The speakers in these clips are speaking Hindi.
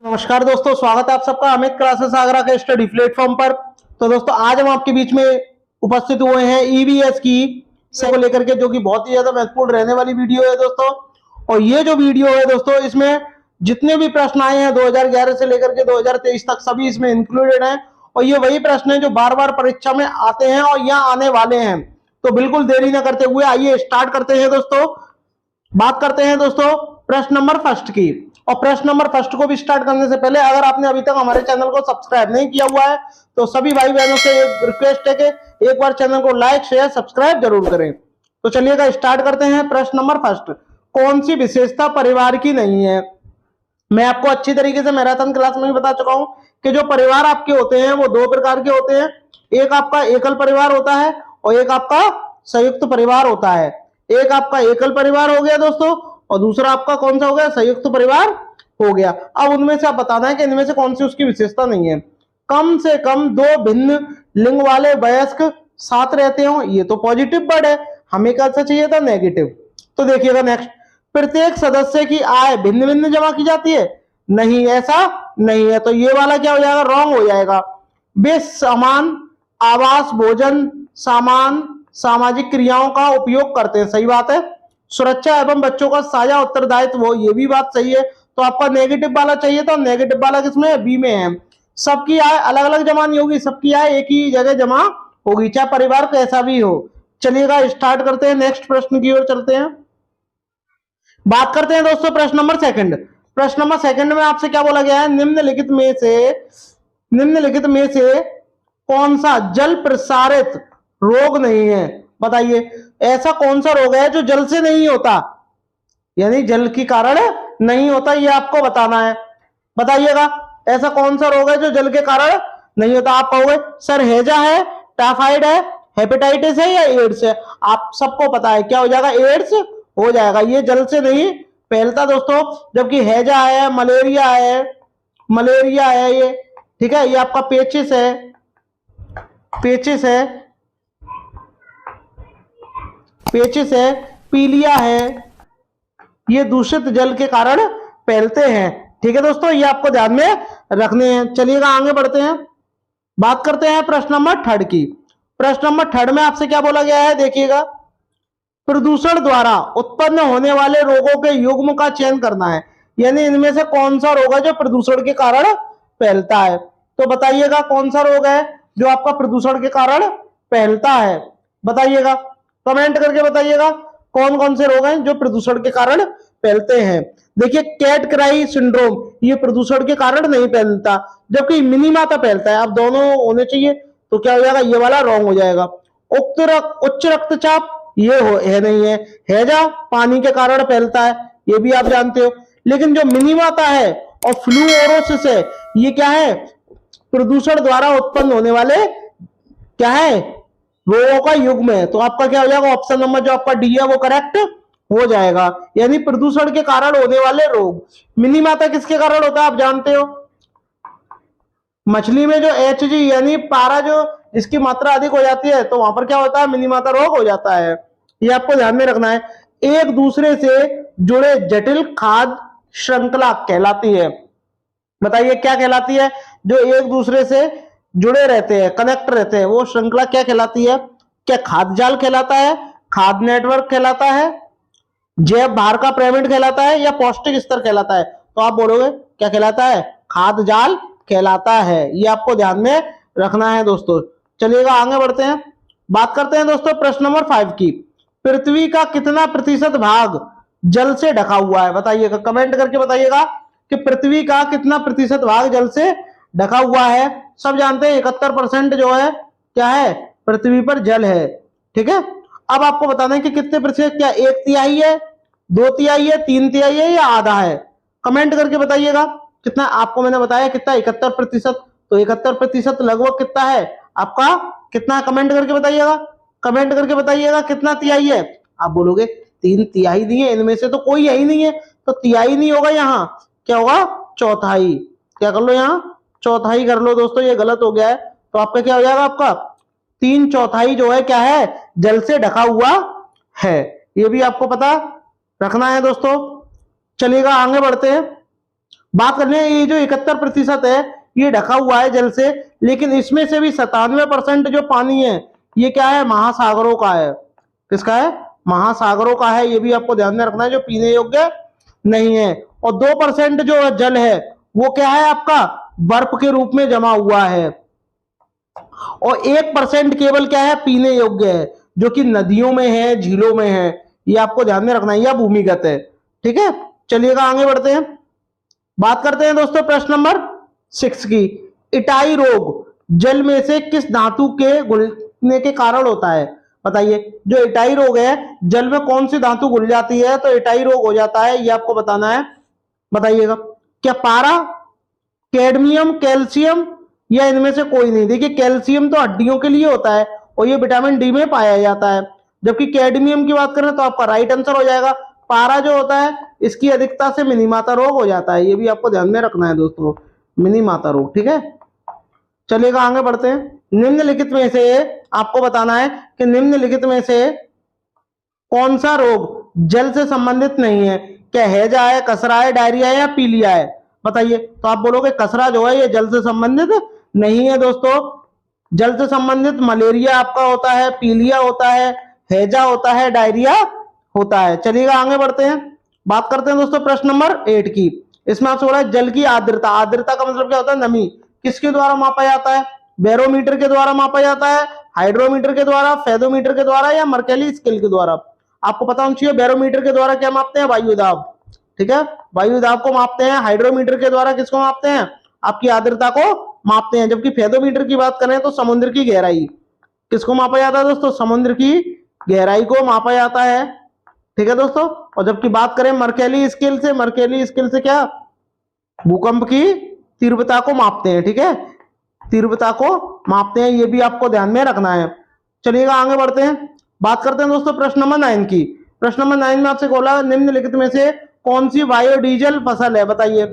नमस्कार दोस्तों, स्वागत है आप सबका अमित क्लासेस आगरा के स्टडी प्लेटफॉर्म पर। तो दोस्तों आज हम आपके बीच में उपस्थित हुए हैं ईवीएस की से को लेकर के, जो कि बहुत ही ज्यादा महत्वपूर्ण रहने वाली वीडियो है दोस्तों। और ये जो वीडियो है दोस्तों, इसमें जितने भी प्रश्न आए हैं 2011 से लेकर के 2023 तक सभी इसमें इंक्लूडेड हैं। और ये वही प्रश्न है जो बार बार परीक्षा में आते हैं और यहाँ आने वाले हैं। तो बिल्कुल देरी न करते हुए आइए स्टार्ट करते हैं दोस्तों। बात करते हैं दोस्तों प्रश्न नंबर फर्स्ट की। और प्रश्न नंबर फर्स्ट को भी स्टार्ट करने से पहले अगर आपने अभी तक हमारे चैनल को सब्सक्राइब नहीं किया हुआ है तो सभी भाई बहनों से एक रिक्वेस्ट है कि एक बार चैनल को लाइक शेयर सब्सक्राइब जरूर करें। तो चलिएगा स्टार्ट करते हैं। प्रश्न नंबर फर्स्ट, कौन सी विशेषता परिवार की नहीं है? मैं आपको अच्छी तरीके से मैराथन क्लास में भी बता चुका हूं कि जो परिवार आपके होते हैं वो दो प्रकार के होते हैं। एक आपका एकल परिवार होता है और एक आपका संयुक्त परिवार होता है। एक आपका एकल परिवार हो गया दोस्तों और दूसरा आपका कौन सा हो गया? संयुक्त परिवार हो गया। अब उनमें से आप बताना है कि इनमें से कौन सी उसकी विशेषता नहीं है। कम से कम दो भिन्न लिंग वाले वयस्क साथ रहते हो, ये तो पॉजिटिव वर्ड है, हमें कैसा चाहिए था? नेगेटिव। तो देखिएगा नेक्स्ट, प्रत्येक सदस्य की आय भिन्न भिन्न जमा की जाती है? नहीं, ऐसा नहीं है। तो ये वाला क्या हो जाएगा? रॉन्ग हो जाएगा। वे समान आवास भोजन सामान सामाजिक क्रियाओं का उपयोग करते हैं, सही बात है। सुरक्षा एवं बच्चों का साझा उत्तरदायित्व हो, ये भी बात सही है। तो आपका नेगेटिव वाला चाहिए था, नेगेटिव वाला किसमें है? बी में है। सबकी आय अलग अलग जमा नहीं होगी, सबकी आय एक ही जगह जमा होगी, चाहे परिवार कैसा भी हो। चलिएगा स्टार्ट करते हैं, नेक्स्ट प्रश्न की ओर चलते हैं। बात करते हैं दोस्तों प्रश्न नंबर सेकंड। प्रश्न नंबर सेकंड में आपसे क्या बोला गया है? निम्नलिखित में से कौन सा जल प्रसारित रोग नहीं है? बताइए ऐसा कौन सा रोग है जो जल से नहीं होता, यानी जल के कारण नहीं होता, ये आपको बताना है। बताइएगा ऐसा कौन सा रोग है जो जल के कारण नहीं होता। आप कहोगे सर हैजा है, टाइफाइड है, हेपेटाइटिस है या एड्स है? आप सबको पता है क्या हो जाएगा? एड्स हो जाएगा। ये जल से नहीं फैलता दोस्तों, जबकि हैजा है, मलेरिया है ये, ठीक है। ये आपका पेचिस है, पीलिया है, ये दूषित जल के कारण फैलते हैं, ठीक है दोस्तों। ये आपको ध्यान में रखने हैं। चलिएगा आगे बढ़ते हैं, बात करते हैं प्रश्न नंबर थर्ड की। प्रश्न नंबर थर्ड में आपसे क्या बोला गया है? देखिएगा, प्रदूषण द्वारा उत्पन्न होने वाले रोगों के युग्म का चयन करना है, यानी इनमें से कौन सा रोग है जो प्रदूषण के कारण फैलता है। तो बताइएगा कौन सा रोग है जो आपका प्रदूषण के कारण फैलता है? बताइएगा, कमेंट करके बताइएगा कौन कौन से रोग हैं जो प्रदूषण के कारण फैलते हैं। देखिए कैट क्राई सिंड्रोम, ये प्रदूषण के कारण नहीं फैलता, जबकि मिनीमाता फैलता है। अब दोनों होने चाहिए, तो क्या हो जाएगा? ये वाला रॉन्ग हो जाएगा। उच्च रक्तचाप, ये है नहीं है। हैजा पानी के कारण फैलता है, ये भी आप जानते हो। लेकिन जो मिनीमाता है और फ्लूओरोसिस है, ये क्या है? प्रदूषण द्वारा उत्पन्न होने वाले क्या है? रोगों का युग्म है। तो आपका क्या हो जाएगा? ऑप्शन नंबर जो आपका डी है वो करेक्ट हो जाएगा, यानी प्रदूषण के कारण होने वाले रोग। मिनीमाता किसके कारण होता है आप जानते हो? मछली में जो HG यानी पारा जो इसकी मात्रा अधिक हो जाती है, तो वहां पर क्या होता है? मिनीमाता रोग हो जाता है। ये आपको ध्यान में रखना है। एक दूसरे से जुड़े जटिल खाद्य श्रृंखला कहलाती है। बताइए क्या कहलाती है? जो एक दूसरे से जुड़े रहते हैं, कनेक्ट रहते हैं, वो श्रृंखला क्या कहलाती है? क्या खाद्य जाल कहलाता है, खाद्य नेटवर्क कहलाता है, जैव भार का पिरामिड कहलाता है, या पौष्टिक स्तर कहलाता है? तो आप बोलोगे क्या कहलाता है? खाद्य जाल कहलाता है। ये आपको ध्यान में रखना है दोस्तों। चलिएगा आगे बढ़ते हैं, बात करते हैं दोस्तों प्रश्न नंबर 5 की। पृथ्वी का कितना प्रतिशत भाग जल से ढका हुआ है? बताइएगा, कमेंट करके बताइएगा कि पृथ्वी का कितना प्रतिशत भाग जल से ढका हुआ है। सब जानते हैं 71% जो है क्या है? पृथ्वी पर जल है, ठीक है। अब आपको बताना है कि कितने प्रतिशत, क्या 1/3 है, 2/3 है, 3/3 है या आधा है? कमेंट करके बताइएगा कितना। आपको मैंने बताया कितना? 71%। तो 71% लगभग कितना है आपका? कितना? कमेंट करके बताइएगा, कमेंट करके बताइएगा कितना तिहाई है। आप बोलोगे 3/3 नहीं है, इनमें से तो कोई है ही नहीं है, तो तिहाई नहीं होगा, यहाँ क्या होगा? चौथाई। क्या कर लो? यहाँ चौथाई कर लो दोस्तों, ये गलत हो गया है। तो आपका क्या हो जाएगा? आपका 3/4 जो है क्या है? जल से ढका हुआ है। ये भी आपको पता रखना है दोस्तों। चलिएगा आगे बढ़ते हैं, बात करने ये जो 71% है ये ढका हुआ है जल से, लेकिन इसमें से भी 97% जो पानी है ये क्या है, महासागरों का है। किसका है, महासागरों का है। ये भी आपको ध्यान में रखना है, जो पीने योग्य नहीं है। और 2% जो जल है वो क्या है आपका, बर्फ के रूप में जमा हुआ है। और 1% केवल क्या है, पीने योग्य है, जो कि नदियों में है, झीलों में है। ये आपको ध्यान में रखना है, या भूमिगत है। ठीक है, चलिएगा आगे बढ़ते हैं। बात करते हैं दोस्तों प्रश्न नंबर 6 की। इटाई रोग जल में से किस धातु के घुलने के कारण होता है? बताइए, जो इटाई रोग है जल में कौन सी धातु घुल जाती है तो इटाई रोग हो जाता है, ये आपको बताना है। बताइएगा, क्या पारा, कैडमियम, कैल्शियम, या इनमें से कोई नहीं? देखिए, कैल्शियम तो हड्डियों के लिए होता है और ये विटामिन डी में पाया जाता है, जबकि कैडमियम की बात करें तो आपका राइट आंसर हो जाएगा। पारा जो होता है इसकी अधिकता से मिनी माता रोग हो जाता है, ये भी आपको ध्यान में रखना है दोस्तों, मिनी माता रोग। ठीक है, चलिएगा आगे बढ़ते हैं। निम्नलिखित में से आपको बताना है कि निम्नलिखित में से कौन सा रोग जल से संबंधित नहीं है? क्या हैजा है, कसरा है, डायरिया है, या पीलिया है? बताइए। तो आप बोलोगे कसरा जो है ये जल से संबंधित नहीं है दोस्तों। जल से संबंधित मलेरिया आपका होता है, पीलिया होता है, हैजा होता है, डायरिया होता है। चलिएगा आगे बढ़ते हैं। बात करते हैं दोस्तों प्रश्न नंबर 8 की। इसमें आपसे बोला है जल की आर्द्रता। आर्द्रता का मतलब क्या होता है, नमी। किसके द्वारा मापा जाता है? बैरोमीटर के द्वारा मापा जाता है, हाइड्रोमीटर के द्वारा, फेदोमीटर के द्वारा, या मर्केली स्केल के द्वारा? आपको पता होना चाहिए बैरोमीटर के द्वारा क्या मापते हैं, वायु दाब। ठीक है, वायु दाब को मापते हैं। हाइड्रोमीटर के द्वारा किसको मापते हैं, आपकी आर्द्रता को मापते हैं। जबकि फेदोमीटर की बात करें तो समुद्र की गहराई, किसको मापा जाता है दोस्तों, समुद्र की गहराई को मापा जाता है। ठीक है दोस्तों, और जबकि बात करें मर्केली स्केल से, मर्केली स्केल से क्या, भूकंप की तीव्रता को मापते हैं। ठीक है, तीव्रता को मापते हैं, ये भी आपको ध्यान में रखना है। चलिएगा आगे बढ़ते हैं। बात करते हैं दोस्तों प्रश्न नंबर 9 की। प्रश्न नंबर 9 में आपसे बोला निम्नलिखित में से कौन सी बायोडीजल फसल है? बताइए,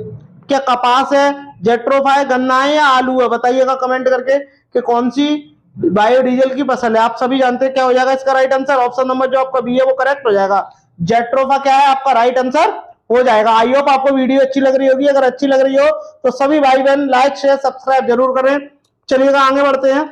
क्या कपास है, जेट्रोफा है, गन्ना है, या आलू है? बताइएगा कमेंट करके कि कौन सी बायोडीजल की फसल है। आप सभी जानते हैं क्या हो जाएगा इसका राइट आंसर। ऑप्शन नंबर जो आपका बी है वो करेक्ट हो जाएगा। जेट्रोफा क्या है आपका राइट आंसर हो जाएगा। आई होप आपको वीडियो अच्छी लग रही होगी। अगर अच्छी लग रही हो तो सभी भाई बहन लाइक शेयर सब्सक्राइब जरूर करें। चलिएगा आगे बढ़ते हैं।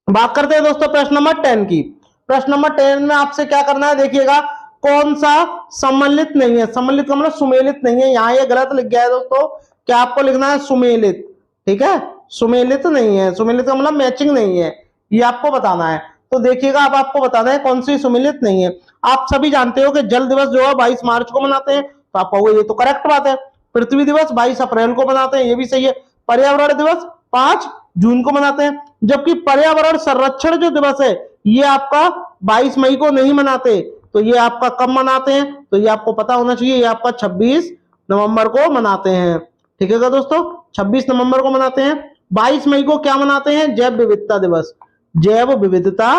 बात करते हैं दोस्तों प्रश्न नंबर 10 की। प्रश्न नंबर 10 में आपसे क्या करना है, देखिएगा, कौन सा सम्मिलित नहीं है? सम्मिलित का मतलब सुमेलित नहीं है। यहाँ ये गलत लिख गया है दोस्तों, क्या आपको लिखना है सुमेलित। ठीक है, सुमेलित नहीं है। सुमेलित का मतलब मैचिंग नहीं है, ये आपको बताना है। तो देखिएगा, अब आपको बताना है कौन सी सुमेलित नहीं है। आप सभी जानते हो कि जल दिवस जो है 22 मार्च को मनाते हैं, तो आप कहोगे ये तो करेक्ट बात है। पृथ्वी दिवस 22 अप्रैल को मनाते हैं, ये भी सही है। पर्यावरण दिवस 5 जून को मनाते हैं, जबकि पर्यावरण संरक्षण जो दिवस है ये आपका 22 मई को नहीं मनाते। तो ये आपका कब मनाते हैं, तो ये आपको पता होना चाहिए, ये आपका 26 नवंबर को मनाते हैं। ठीक है दोस्तों, 26 नवंबर को मनाते हैं। 22 मई को क्या मनाते हैं, जैव विविधता दिवस। जैव विविधता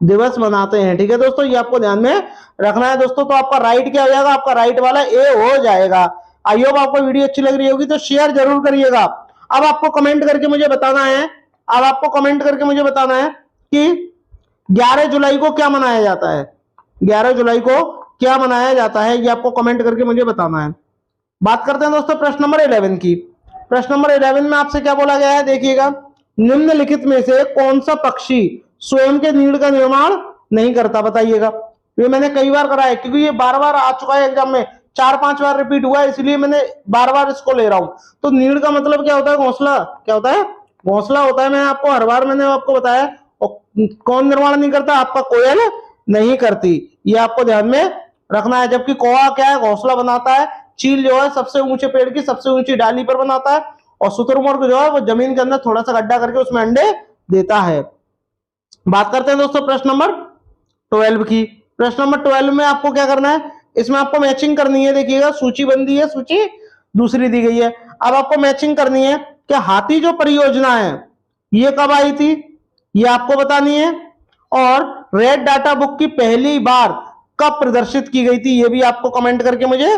दिवस मनाते हैं। ठीक है दोस्तों, ये आपको ध्यान में रखना है दोस्तों। तो आपका राइट क्या हो जाएगा, आपका राइट वाला ए हो जाएगा। आई होप आपको वीडियो अच्छी लग रही होगी तो शेयर जरूर करिएगा। अब आपको कमेंट करके मुझे बताना है, अब आपको कमेंट करके मुझे बताना है कि 11 जुलाई को क्या मनाया जाता है। 11 जुलाई को क्या मनाया जाता है, ये आपको कमेंट करके मुझे बताना है। बात करते हैं दोस्तों प्रश्न नंबर 11 की। प्रश्न नंबर 11 में आपसे क्या बोला गया है, देखिएगा, निम्नलिखित में से कौन सा पक्षी स्वयं के नीड़ का निर्माण नहीं करता? बताइएगा। ये मैंने कई बार करा है, क्योंकि ये बार बार आ चुका है एग्जाम में, 4-5 बार रिपीट हुआ है, इसलिए मैंने बार बार इसको ले रहा हूं। तो नीड़ का मतलब क्या होता है, घोंसला। क्या होता है, घोंसला होता है। मैं आपको हर बार मैंने आपको बताया। और कौन निर्माण नहीं करता, आपका कोयल नहीं करती, ये आपको ध्यान में रखना है। जबकि कौवा क्या है, घोंसला बनाता है। चील जो है सबसे ऊंचे पेड़ की सबसे ऊंची डाली पर बनाता है, और शुतुरमुर्ग जो है वो जमीन के अंदर थोड़ा सा गड्ढा करके उसमें अंडे देता है। बात करते हैं दोस्तों प्रश्न नंबर 12 की। प्रश्न नंबर 12 में आपको क्या करना है, इसमें आपको मैचिंग करनी है। देखिएगा, सूची बंदी है, सूची दूसरी दी गई है। अब आपको मैचिंग करनी है कि हाथी जो परियोजना है ये कब आई थी, ये आपको बतानी है। और रेड डाटा बुक की पहली बार कब प्रदर्शित की गई थी, ये भी आपको कमेंट करके मुझे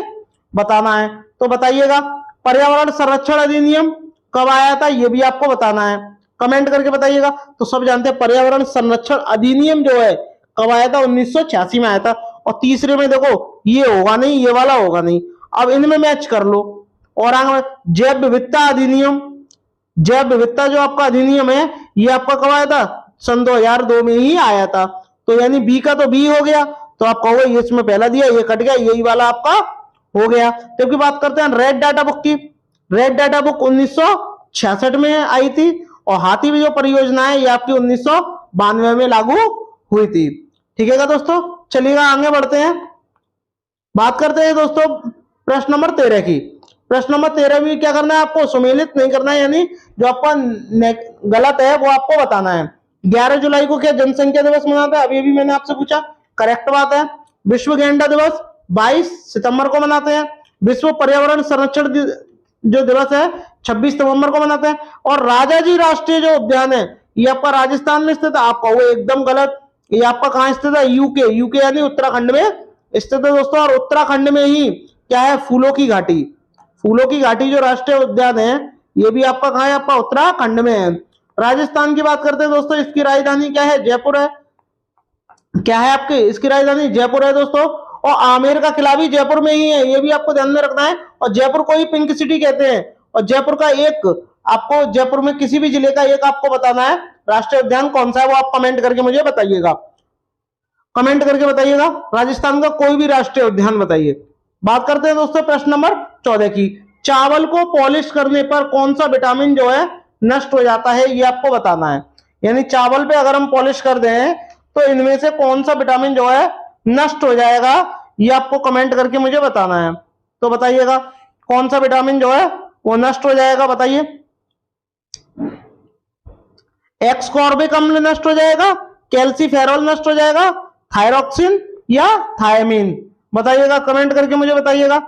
बताना है। तो बताइएगा, पर्यावरण संरक्षण अधिनियम कब आया था, ये भी आपको बताना है, कमेंट करके बताइएगा। तो सब जानते हैं पर्यावरण संरक्षण अधिनियम जो है कब आया था, 1986 में आया था। और तीसरे में देखो, ये होगा नहीं, ये वाला होगा नहीं। अब इनमें मैच कर लो, और आगे जैव विविधता अधिनियम, जैव विविधता जो आपका अधिनियम है ये आपका कब आया था, सन 2002 में ही आया था। तो यानी बी का तो बी हो गया, तो आप कहोगे इसमें पहला दिया ये कट गया, यही वाला आपका हो गया। जबकि बात करते हैं रेड डाटा बुक की, रेड डाटा बुक 1966 में आई थी और हाथी भी जो परियोजना है ये आपकी 1992 में लागू हुई थी। ठीक है दोस्तों, चलिएगा आगे बढ़ते हैं, बात करते हैं दोस्तों प्रश्न नंबर 13 की। प्रश्न नंबर 13 में क्या करना है आपको, सम्मिलित नहीं करना है, यानी जो आपका गलत है वो आपको बताना है। 11 जुलाई को क्या जनसंख्या दिवस मनाता है, अभी भी मैंने आपसे पूछा, करेक्ट बात है। विश्व गेंडा दिवस 22 सितंबर को मनाते हैं। विश्व पर्यावरण संरक्षण जो दिवस है 26 नवंबर को मनाते हैं। और राजाजी राष्ट्रीय जो उद्यान है ये आपका राजस्थान में स्थित है, आपका वो एकदम गलत, ये आपका कहां स्थित है, यूके, यूके यानी उत्तराखंड में स्थित है दोस्तों। और उत्तराखंड में ही क्या है, फूलों की घाटी, फूलों की घाटी जो राष्ट्रीय उद्यान है ये भी आपका कहां है, आपका उत्तराखंड में है। राजस्थान की बात करते हैं दोस्तों, इसकी राजधानी क्या है, जयपुर है। क्या है आपकी इसकी राजधानी, जयपुर है दोस्तों। और आमेर का किला भी जयपुर में ही है, ये भी आपको ध्यान में रखना है। और जयपुर को ही पिंक सिटी कहते हैं। और जयपुर का एक आपको, जयपुर में किसी भी जिले का एक आपको बताना है राष्ट्रीय उद्यान कौन सा है, वो आप कमेंट करके मुझे बताइएगा, कमेंट करके बताइएगा। राजस्थान का कोई भी राष्ट्रीय उद्यान बताइए। बात करते हैं दोस्तों प्रश्न नंबर 14 की। चावल को पॉलिश करने पर कौन सा विटामिन जो है नष्ट हो जाता है, ये आपको बताना है। यानी चावल पे अगर हम पॉलिश कर दें तो इनमें से कौन सा विटामिन जो है नष्ट हो जाएगा, ये आपको कमेंट करके मुझे बताना है। तो बताइएगा कौन सा विटामिन जो है वो नष्ट हो जाएगा, बताइए। एक्सकॉर्बिक अम्ल नष्ट हो जाएगा, कैल्सीफेरॉल नष्ट हो जाएगा, थायरोक्सिन या थायमीन, बताइएगा, कमेंट करके मुझे बताइएगा।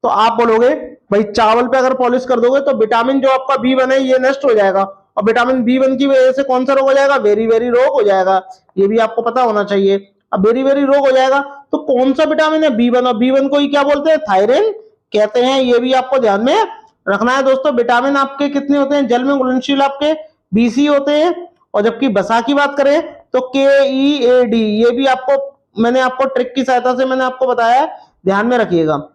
तो आप बोलोगे भाई चावल पे अगर पॉलिश कर दोगे तो विटामिन जो आपका B1 है ये नष्ट हो जाएगा, और विटामिन B1 की वजह से कौन सा रोग हो जाएगा, वेरी वेरी रोग हो जाएगा, ये भी आपको पता होना चाहिए। अब वेरी वेरी रोग हो जाएगा तो कौन सा विटामिन है, B1, और B1 को ही क्या बोलते हैं, थायरिन कहते हैं, ये भी आपको ध्यान में रखना है दोस्तों। विटामिन आपके कितने होते हैं, जल में घुलनशील आपके BC होते हैं। और जबकि बसा की बात करें तो KEAD, ये भी आपको मैंने आपको ट्रिक की सहायता से मैंने आपको बताया है, ध्यान में रखिएगा।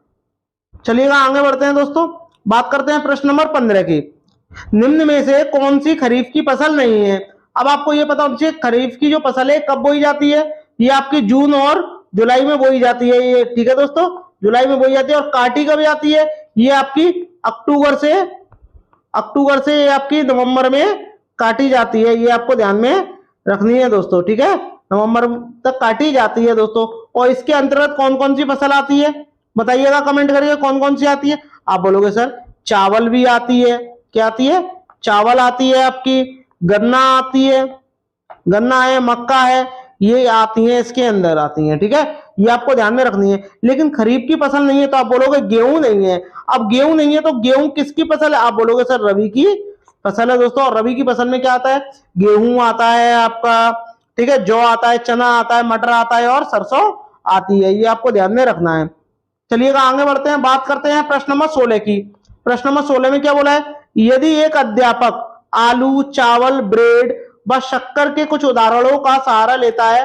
चलिएगा आगे बढ़ते हैं दोस्तों, बात करते हैं प्रश्न नंबर 15 की। निम्न में से कौन सी खरीफ की फसल नहीं है। अब आपको ये पता होना चाहिए खरीफ की जो फसल है कब बोई जाती है, ये आपकी जून और जुलाई में बोई जाती है, ये ठीक है दोस्तों, जुलाई में बोई जाती है। और काटी कब जाती है, ये आपकी अक्टूबर से ये आपकी नवंबर में काटी जाती है, ये आपको ध्यान में रखनी है दोस्तों, ठीक है, नवंबर तक काटी जाती है दोस्तों। और इसके अंतर्गत कौन कौन सी फसल आती है, बताइएगा कमेंट करिए कौन कौन सी आती है। आप बोलोगे सर चावल भी आती है, क्या आती है, चावल आती है, आपकी गन्ना आती है, गन्ना है, मक्का है, ये आती है, इसके अंदर आती है, ठीक है, ये आपको ध्यान में रखनी है। लेकिन खरीफ की फसल नहीं है, तो आप बोलोगे गेहूं नहीं है। अब गेहूं नहीं है तो गेहूं किसकी फसल है, आप बोलोगे सर रबी की फसल है दोस्तों। और रबी की फसल में क्या आता है, गेहूं आता है आपका, ठीक है, जौ आता है, चना आता है, मटर आता है और सरसों आती है, ये आपको ध्यान में रखना है। चलिएगा आगे बढ़ते हैं, बात करते हैं प्रश्न नंबर 16 की। प्रश्न नंबर 16 में क्या बोला है, यदि एक अध्यापक आलू, चावल, ब्रेड व शक्कर के कुछ उदाहरणों का सहारा लेता है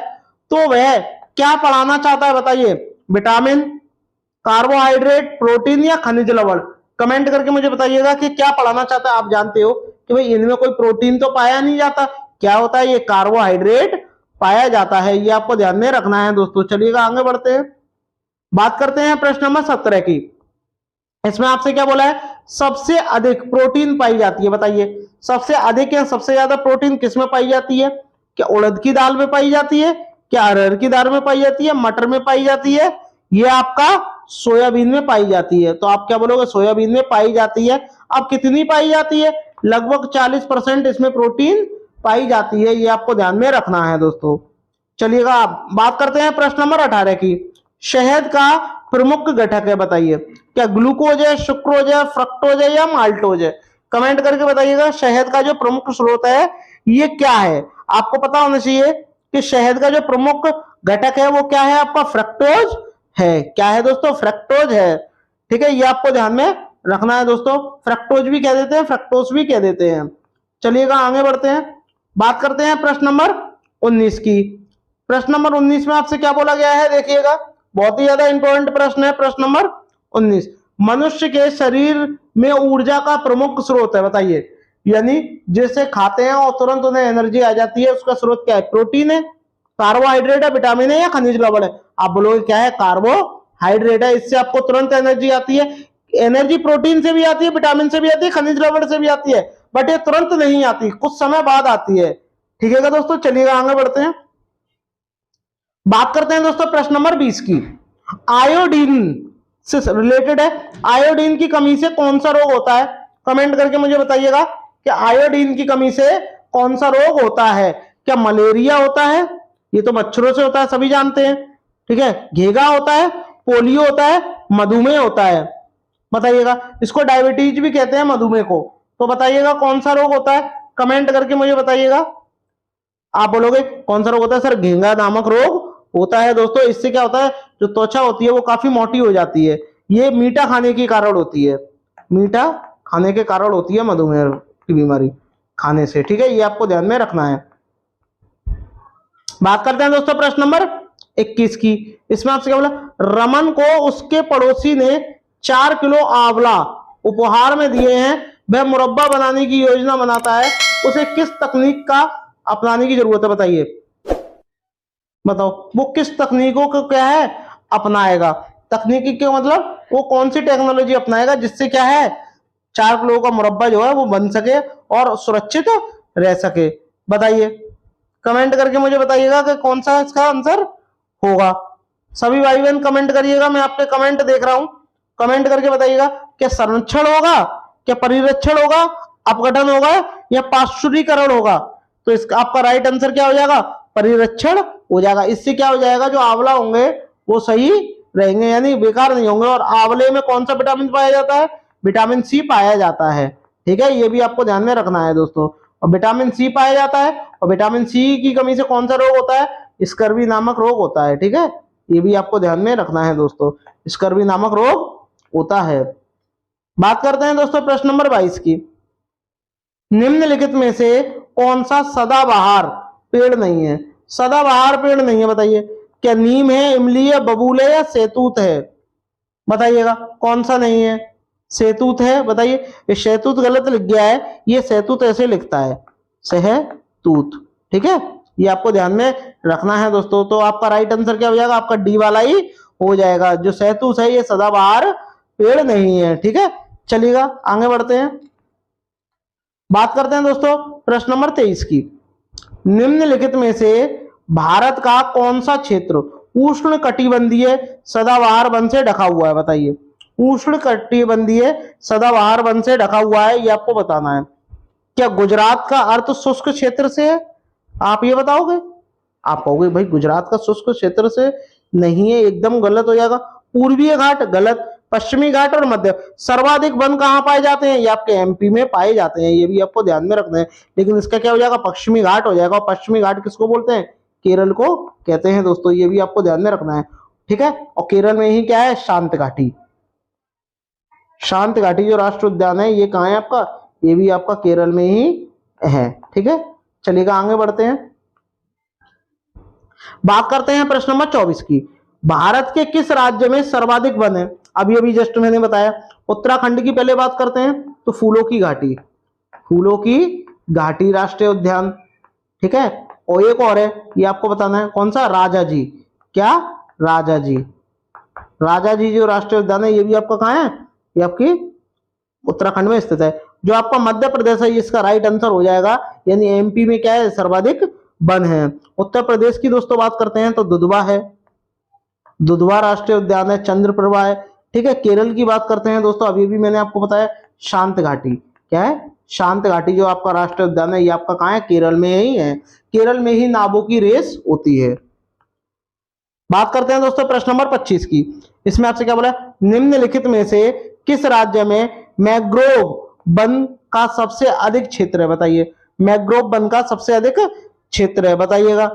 तो वह क्या पढ़ाना चाहता है, बताइए। विटामिन, कार्बोहाइड्रेट, प्रोटीन या खनिज लवण, कमेंट करके मुझे बताइएगा कि क्या पढ़ाना चाहता है। आप जानते हो कि भाई इनमें कोई प्रोटीन तो पाया नहीं जाता, क्या होता है, ये कार्बोहाइड्रेट पाया जाता है, ये आपको ध्यान में रखना है दोस्तों। चलिएगा आगे बढ़ते हैं, बात करते हैं प्रश्न नंबर 17 की। इसमें आपसे क्या बोला है, सबसे अधिक प्रोटीन पाई जाती है, बताइए सबसे अधिक या सबसे ज्यादा प्रोटीन किसमें पाई जाती है। क्या उड़द की दाल में पाई जाती है, क्या अरहर की दाल में पाई जाती है, मटर में पाई जाती है, ये आपका सोयाबीन में पाई जाती है। तो आप क्या बोलोगे, सोयाबीन में पाई जाती है। अब कितनी पाई जाती है, लगभग 40% इसमें प्रोटीन पाई जाती है, ये आपको ध्यान में रखना है दोस्तों। चलिएगा आप बात करते हैं प्रश्न नंबर 18 की। शहद का प्रमुख घटक है, बताइए, क्या ग्लूकोज है, सुक्रोज है, फ्रक्टोज है या माल्टोज है, कमेंट करके बताइएगा। शहद का जो प्रमुख स्रोत है ये क्या है, आपको पता होना चाहिए कि शहद का जो प्रमुख घटक है वो क्या है, आपका फ्रक्टोज है। क्या है दोस्तों, फ्रक्टोज है, ठीक है, ये आपको ध्यान में रखना है दोस्तों। फ्रक्टोज भी कह देते हैं, फ्रक्टोज भी कह देते हैं। चलिएगा आगे बढ़ते हैं, बात करते हैं प्रश्न नंबर 19 की। प्रश्न नंबर 19 में आपसे क्या बोला गया है, देखिएगा, बहुत ही ज्यादा इंपॉर्टेंट प्रश्न है प्रश्न नंबर 19। मनुष्य के शरीर में ऊर्जा का प्रमुख स्रोत है? बताइए, यानी जैसे खाते हैं और तुरंत उन्हें एनर्जी आ जाती है, उसका स्रोत क्या है? प्रोटीन है, कार्बोहाइड्रेट है, विटामिन है या खनिज लवण है? आप बोलोगे क्या है? कार्बोहाइड्रेट है, इससे आपको तुरंत एनर्जी आती है। एनर्जी प्रोटीन से भी आती है, विटामिन से भी आती है, खनिज लवण से भी आती है, बट ये तुरंत नहीं आती, कुछ समय बाद आती है। ठीक है दोस्तों, चलिएगा आगे बढ़ते हैं। बात करते हैं दोस्तों प्रश्न नंबर 20 की। आयोडीन से रिलेटेड है। आयोडीन की कमी से कौन सा रोग होता है? कमेंट करके मुझे बताइएगा कि आयोडीन की कमी से कौन सा रोग होता है। क्या मलेरिया होता है? ये तो मच्छरों से होता है, सभी जानते हैं। ठीक है, घेगा होता है, पोलियो होता है, मधुमेह होता है? बताइएगा। इसको डायबिटीज भी कहते हैं मधुमेह को। तो बताइएगा कौन सा रोग होता है, कमेंट करके मुझे बताइएगा। आप बोलोगे कौन सा रोग होता है सर? घेंगा नामक रोग होता है दोस्तों। इससे क्या होता है, जो त्वचा होती है वो काफी मोटी हो जाती है। ये मीठा खाने के कारण होती है, मीठा खाने के कारण होती है मधुमेह की बीमारी, खाने से। ठीक है, ये आपको ध्यान में रखना है। बात करते हैं दोस्तों प्रश्न नंबर 21 की। इसमें आपसे क्या बोला? रमन को उसके पड़ोसी ने 4 किलो आंवला उपहार में दिए हैं। वह मुरब्बा बनाने की योजना बनाता है, उसे किस तकनीक का अपनाने की जरूरत है? बताइए, बताओ वो किस तकनीकों को क्या है अपनाएगा? तकनीकी के मतलब वो कौन सी टेक्नोलॉजी अपनाएगा जिससे क्या है 4 किलो का मुरब्बा जो है वो बन सके और सुरक्षित रह सके? बताइए, कमेंट करके मुझे बताइएगा कि कौन सा इसका आंसर होगा। सभी भाई बहन कमेंट करिएगा, मैं आपके कमेंट देख रहा हूं। कमेंट करके बताइएगा, क्या संरक्षण होगा, क्या परिरक्षण होगा, अपघटन होगा या पाश्चुरीकरण होगा? तो इसका आपका राइट आंसर क्या हो जाएगा? परिरक्षण हो जाएगा। इससे क्या हो जाएगा, जो आंवला होंगे वो सही रहेंगे, यानी बेकार नहीं होंगे। और आंवले में कौन सा विटामिन पाया जाता है? विटामिन सी पाया जाता है। ठीक है, ये भी आपको ध्यान में रखना है दोस्तों। और विटामिन सी पाया जाता है, और विटामिन सी की कमी से कौन सा रोग होता है? स्कर्वी नामक रोग होता है। ठीक है, ये भी आपको ध्यान में रखना है दोस्तों, स्कर्वी नामक रोग होता है। बात करते हैं दोस्तों प्रश्न नंबर 22 की। निम्नलिखित में से कौन सा सदाबहार पेड़ नहीं है? सदाबहार पेड़ नहीं है, बताइए। क्या नीम है, इमली है, बबूल है या शहतूत है? बताइएगा कौन सा नहीं है? शहतूत है, बताइए। ये शहतूत गलत लिख गया है, ये शहतूत ऐसे लिखता है, शहतूत। ठीक है, ये आपको ध्यान में रखना है दोस्तों। तो आपका राइट आंसर क्या हो जाएगा? आपका डी वाला ही हो जाएगा। जो शहतूत है ये सदाबहार पेड़ नहीं है। ठीक है, चलिएगा आगे बढ़ते हैं। बात करते हैं दोस्तों प्रश्न नंबर 23 की। निम्नलिखित में से भारत का कौन सा क्षेत्र उष्ण कटिबंधीय सदाबहार वन से ढका हुआ है? बताइए, उष्ण कटिबंधीय सदाबहार वन से ढका हुआ है, ये आपको बताना है। क्या गुजरात का अर्थ शुष्क क्षेत्र से है? आप ये बताओगे। आप कहोगे भाई गुजरात का शुष्क क्षेत्र से नहीं है, एकदम गलत हो जाएगा। पूर्वीय घाट गलत, पश्चिमी घाट और मध्य। सर्वाधिक वन कहाँ पाए जाते हैं? ये आपके एमपी में पाए जाते हैं, ये भी आपको ध्यान में रखना है। लेकिन इसका क्या हो जाएगा? पश्चिमी घाट हो जाएगा। और पश्चिमी घाट किसको बोलते हैं? केरल को कहते हैं दोस्तों, ये भी आपको ध्यान में रखना है। ठीक है, और केरल में ही क्या है? शांत घाटी। शांत घाटी जो राष्ट्र उद्यान है ये कहाँ है आपका? ये भी आपका केरल में ही है। ठीक है, चलिएगा आगे बढ़ते हैं। बात करते हैं प्रश्न नंबर 24 की। भारत के किस राज्य में सर्वाधिक वन है? अभी अभी जस्ट मैंने बताया, उत्तराखंड की पहले बात करते हैं तो फूलों की घाटी, फूलों की घाटी राष्ट्रीय उद्यान। ठीक है, और एक और है, ये आपको बताना है कौन सा? राजाजी। क्या? राजाजी। राजाजी जो राष्ट्रीय उद्यान है ये भी आपका कहाँ है? ये आपकी उत्तराखंड में स्थित है। जो आपका मध्य प्रदेश है इसका राइट आंसर हो जाएगा, यानी एमपी में क्या है? सर्वाधिक वन है। उत्तर प्रदेश की दोस्तों बात करते हैं तो दुधवा है, दुधवा राष्ट्रीय उद्यान है, चंद्रप्रभा है। ठीक है, केरल की बात करते हैं दोस्तों, अभी भी मैंने आपको बताया शांत घाटी। क्या है? शांत घाटी जो आपका राष्ट्रीय उद्यान है ये आपका कहाँ है? केरल में ही है। केरल में ही नावों की रेस होती है। बात करते हैं दोस्तों प्रश्न नंबर 25 की। इसमें आपसे क्या बोला? निम्नलिखित में से किस राज्य में मैंग्रोव वन का सबसे अधिक क्षेत्र है? बताइए, मैंग्रोव वन का सबसे अधिक क्षेत्र है, बताइएगा।